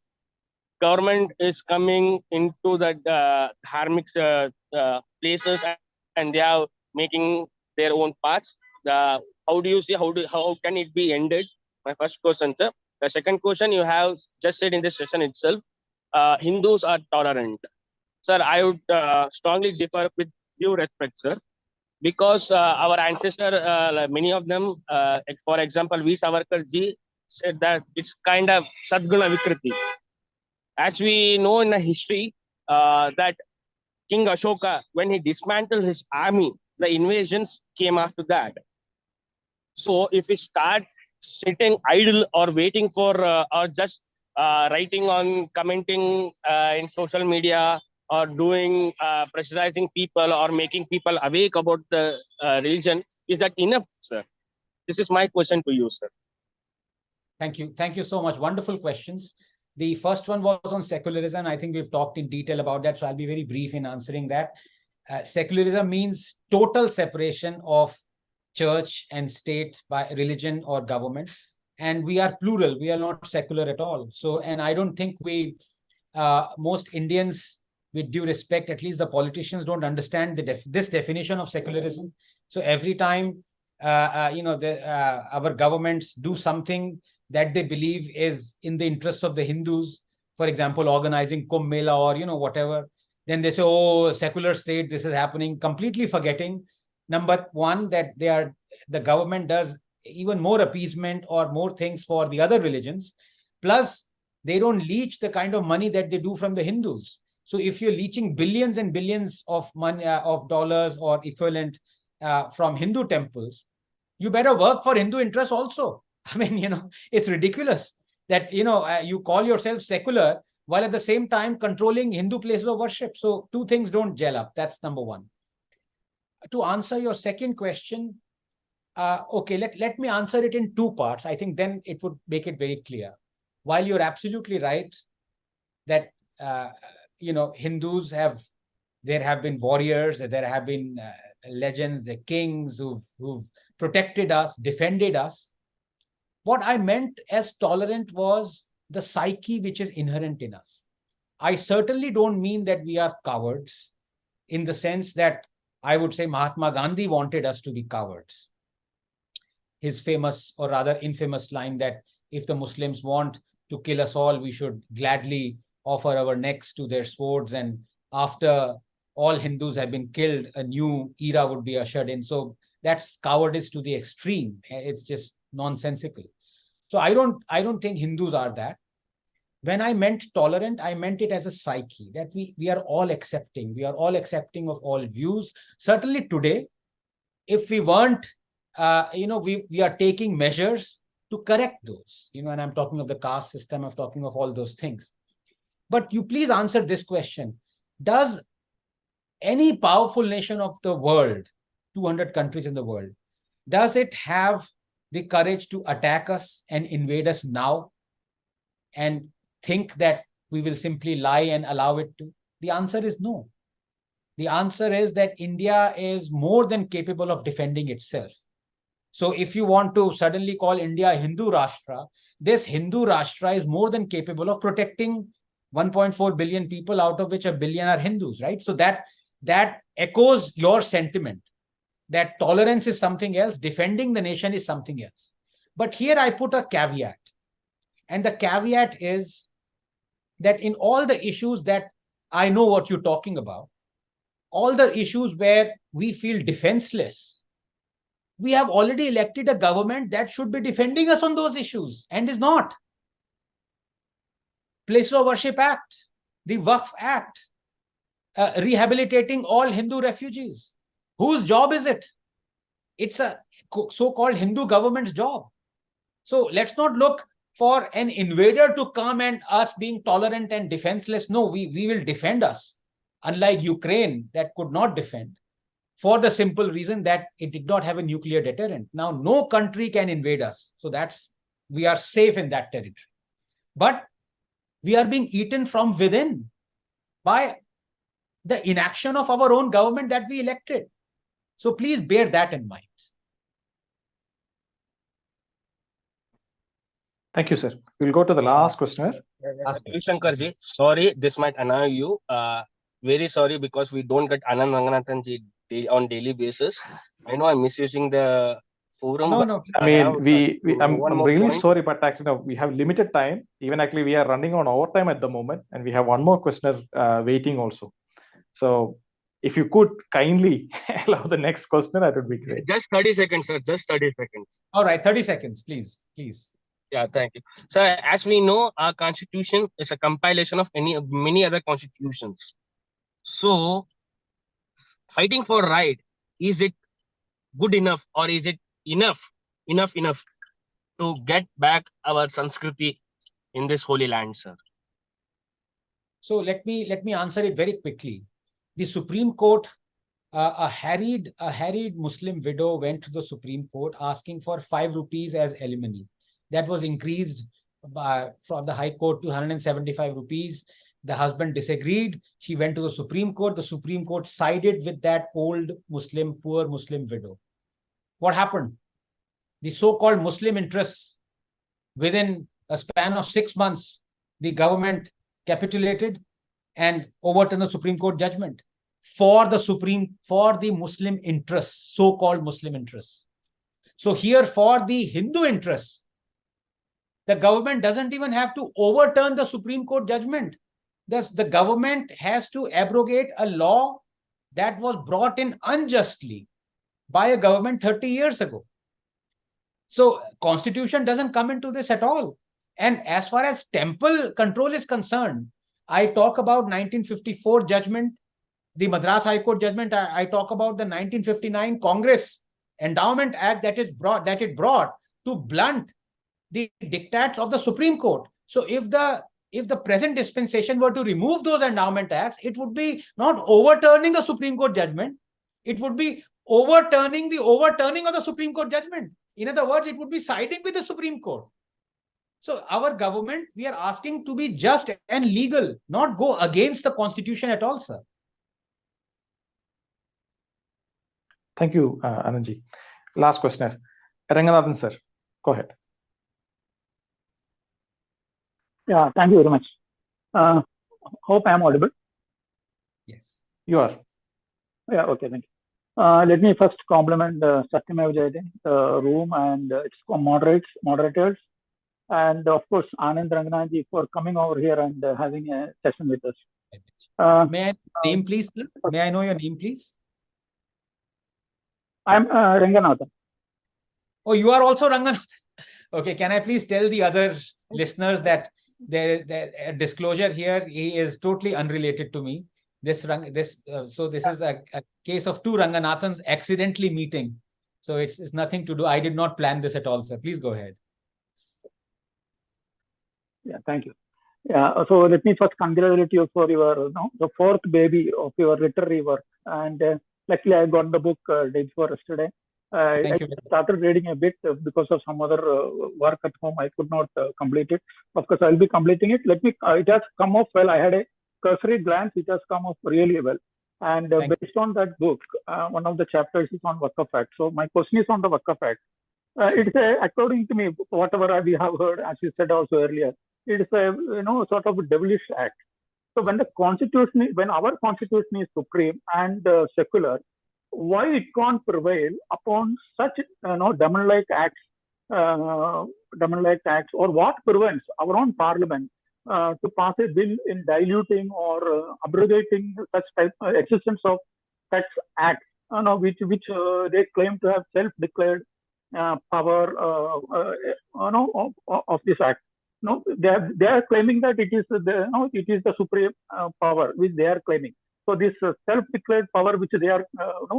government is coming into the dharmic places and they are making their own paths. How do you see, how can it be ended? My first question, sir. The second question, you have just said in this session itself, Hindus are tolerant. Sir, I would strongly differ with due respect, sir, because our ancestors, many of them, for example, V. Savarkar ji, said that it's kind of Sadguna Vikriti. As we know in the history, that King Ashoka, when he dismantled his army, the invasions came after that. So if we start sitting idle or waiting for, or just writing on, commenting in social media, or doing pressurizing people or making people awake about the religion, is that enough, sir? This is my question to you, sir. Thank you. Thank you so much. Wonderful questions. The first one was on secularism. I think we've talked in detail about that, so I'll be very brief in answering that. Secularism means total separation of church and state by religion or government. And we are plural. We are not secular at all. So, and I don't think most Indians, with due respect, at least the politicians, don't understand this definition of secularism. So every time, our governments do something that they believe is in the interest of the Hindus, for example, organizing Kumbh Mela or, whatever, then they say, oh, secular state, this is happening, completely forgetting, number one, that the government does even more appeasement or more things for the other religions. Plus, they don't leech the kind of money that they do from the Hindus. So if you're leeching billions and billions of money, of dollars or equivalent from Hindu temples, you better work for Hindu interests also. I mean, it's ridiculous that, you call yourself secular while at the same time controlling Hindu places of worship. So two things don't gel up. That's number one. To answer your second question, okay, let me answer it in two parts. I think then it would make it very clear. While you're absolutely right that, Hindus there have been warriors, there have been legends, the kings who've protected us, defended us. What I meant as tolerant was the psyche which is inherent in us. I certainly don't mean that we are cowards in the sense that I would say Mahatma Gandhi wanted us to be cowards. His famous, or rather infamous line that if the Muslims want to kill us all, we should gladly offer our necks to their swords, and after all Hindus have been killed, a new era would be ushered in. So that's cowardice to the extreme. It's just nonsensical. So I don't think Hindus are that. When I meant tolerant, I meant it as a psyche, that we are all accepting. We are all accepting of all views. Certainly today, if we weren't, we are taking measures to correct those, and I'm talking of the caste system, I'm talking of all those things. But you please answer this question. Does any powerful nation of the world, 200 countries in the world, does it have the courage to attack us and invade us now and think that we will simply lie and allow it to? The answer is no. The answer is that India is more than capable of defending itself. So if you want to suddenly call India a Hindu Rashtra, this Hindu Rashtra is more than capable of protecting 1.4 billion people, out of which 1 billion are Hindus, right? So that echoes your sentiment that tolerance is something else, defending the nation is something else. But here I put a caveat. And the caveat is that in all the issues that I know what you're talking about, all the issues where we feel defenseless, we have already elected a government that should be defending us on those issues and is not. Places of Worship Act, the Waqf Act, rehabilitating all Hindu refugees. Whose job is it? It's a so-called Hindu government's job. So let's not look for an invader to come and us being tolerant and defenseless. No, we will defend us. Unlike Ukraine that could not defend, for the simple reason that it did not have a nuclear deterrent. Now, no country can invade us. So we are safe in that territory. But we are being eaten from within by the inaction of our own government that we elected. So please bear that in mind. Thank you, sir. We'll go to the last questioner. Ravishankar ji, sorry, this might annoy you. Very sorry, because we don't get Anand Ranganathan ji on daily basis. I know I'm misusing the forum. No. I mean, I'm really sorry, but actually, no, we have limited time. Even actually, we are running on overtime at the moment, and we have one more questioner waiting also. So if you could kindly allow the next questioner, that would be great. Just 30 seconds, sir. Just 30 seconds. All right, 30 seconds, please. Yeah, thank you. So as we know, our constitution is a compilation of many other constitutions. So fighting for right, is it good enough or is it enough to get back our Sanskriti in this holy land, sir? So let me answer it very quickly. The Supreme Court, a harried Muslim widow went to the Supreme Court asking for 5 rupees as alimony. That was increased from the High Court to 175 rupees. The husband disagreed. She went to the Supreme Court. The Supreme Court sided with that old poor Muslim widow. What happened? The so-called Muslim interests, within a span of 6 months, the government capitulated and overturned the Supreme Court judgment for the Muslim interests, so-called Muslim interests. So here, for the Hindu interests, the government doesn't even have to overturn the Supreme Court judgment. Thus, the government has to abrogate a law that was brought in unjustly by a government 30 years ago. So constitution doesn't come into this at all. And as far as temple control is concerned, I talk about 1954 judgment, the Madras High Court judgment. I talk about the 1959 Congress Endowment Act that it brought to blunt the diktats of the Supreme Court. So if the present dispensation were to remove those endowment acts, it would be not overturning the Supreme Court judgment. It would be overturning the overturning of the Supreme Court judgment. In other words, it would be siding with the Supreme Court. So our government, we are asking to be just and legal, not go against the constitution at all, sir. Thank you, Anandji. Last questioner, Ranganathan sir, go ahead. Yeah, thank you very much. Hope I am audible. Yes. You are. Yeah, okay, thank you. Let me first compliment Satyameva, Jayate, the room and its moderators, and of course Anand, Ranganathan for coming over here and having a session with us. May I know your name, please? Sir? May I know your name, please? I'm Ranganathan. Oh, you are also Ranganathan. Okay, can I please tell the other listeners that a disclosure here, he is totally unrelated to me. So this is a case of 2 Ranganathans accidentally meeting. So it's nothing to do. I did not plan this at all, sir. Please go ahead. Yeah, thank you. Yeah, so let me first congratulate you for your the 4th baby of your literary work. And luckily, I got the book day before yesterday. I started reading a bit because of some other work at home. I could not complete it. Of course, I'll be completing it. It has come off well. I had a cursory glance. It has come off really well. And based on that book, one of the chapters is on Waqf Act. So my question is on the Waqf Act. It's according to me, whatever we have heard, as you said also earlier, it is a sort of a devilish act. So when our constitution is supreme and secular, why it can't prevail upon such demon-like acts, or what prevents our own parliament to pass a bill in diluting or abrogating such existence of such acts, which they claim to have self-declared power of this act. No, they are claiming that it is the supreme power which they are claiming. So this self-declared power which they are,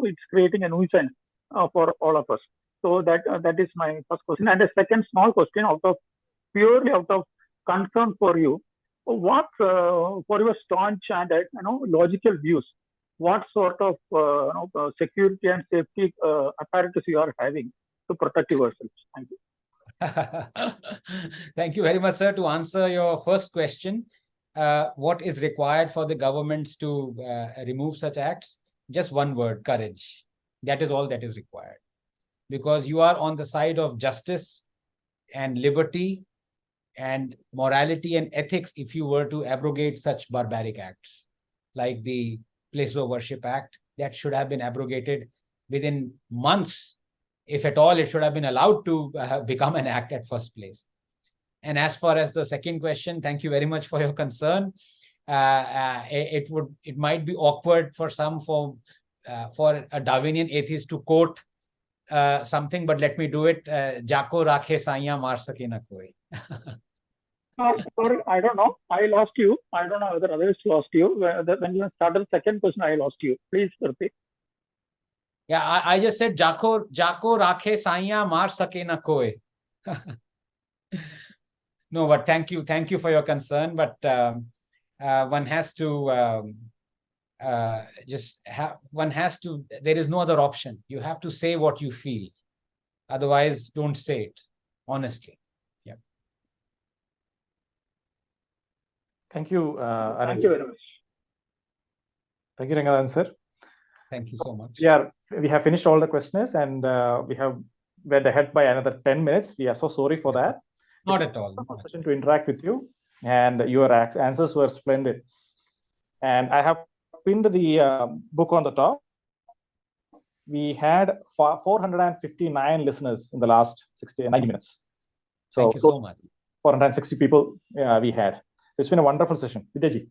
it's creating a nuisance for all of us. So that is my first question. And a second small question, purely out of concern for you, what for your staunch and logical views, what sort of security and safety apparatus you are having to protect yourselves? Thank you. Thank you very much, sir. To answer your first question, what is required for the governments to remove such acts? Just one word: courage. That is all that is required. Because you are on the side of justice and liberty and morality and ethics if you were to abrogate such barbaric acts, like the Places of Worship Act, that should have been abrogated within months. If at all, it should have been allowed to become an act at first place. And as far as the second question, thank you very much for your concern. It might be awkward for some for a Darwinian atheist to quote something, but let me do it. Jako rakhe saiya maar sake na koi. Sorry, I don't know. I lost you. I don't know whether others lost you. When you started the second question, I lost you. Please repeat. Yeah, I just said Jako rakhe saiya maar sake na koi. No, but thank you for your concern. But one has to there is no other option. You have to say what you feel. Otherwise, don't say it, honestly. Yeah. Thank you, Anand. Thank you very much. Thank you, Ranganathan, sir. Thank you so much. We have finished all the questions, and we have went ahead by another 10 minutes. We are so sorry for that. Not at all. It's a session to interact with you, and your answers were splendid. And I have pinned the book on the top. We had 459 listeners in the last 90 minutes. So thank you so much. 460 people we had. So it's been a wonderful session. Vidya.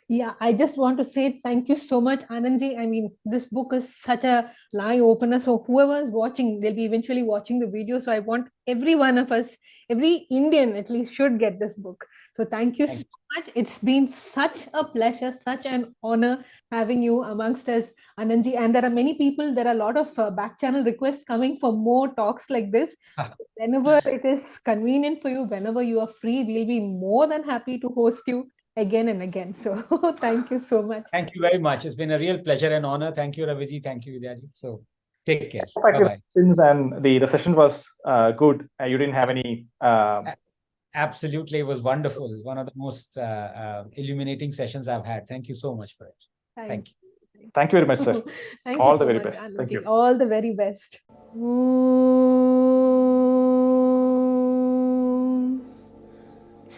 Yeah, I just want to say thank you so much, Anandji. I mean, this book is such a eye opener. So whoever is watching, they'll be eventually watching the video. So I want every one of us, every Indian at least, should get this book. So thank you so much. It's been such a pleasure, such an honor having you amongst us, Anandji. And there are many people, there are a lot of back channel requests coming for more talks like this. So whenever it is convenient for you, whenever you are free, we'll be more than happy to host you again and again. So thank you so much. Thank you very much. It's been a real pleasure and honor. Thank you, Raviji. Thank you, Vidya. So take care. Bye-bye. And the session was good. You didn't have any... Absolutely. It was wonderful. One of the most illuminating sessions I've had. Thank you so much for it. Thank you. Thank you very much, sir. Thank all you the so very much, best. Anandji. Thank you. All the very best.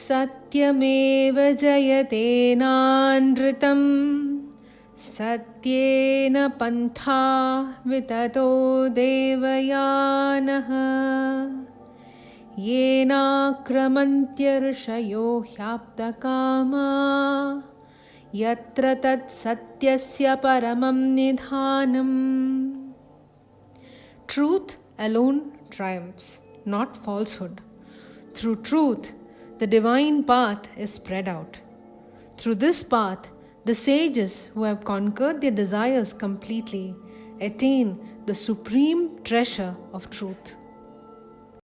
Satyameva Jayate Nandritam Satyena Pantha Vitato Devayanaha Yena Kramantya Rishayo Hyapta Kama Yatra Tat Satyasya Paramam Nidhanam. Truth alone triumphs, not falsehood. Through truth, the divine path is spread out. Through this path, the sages who have conquered their desires completely attain the supreme treasure of truth.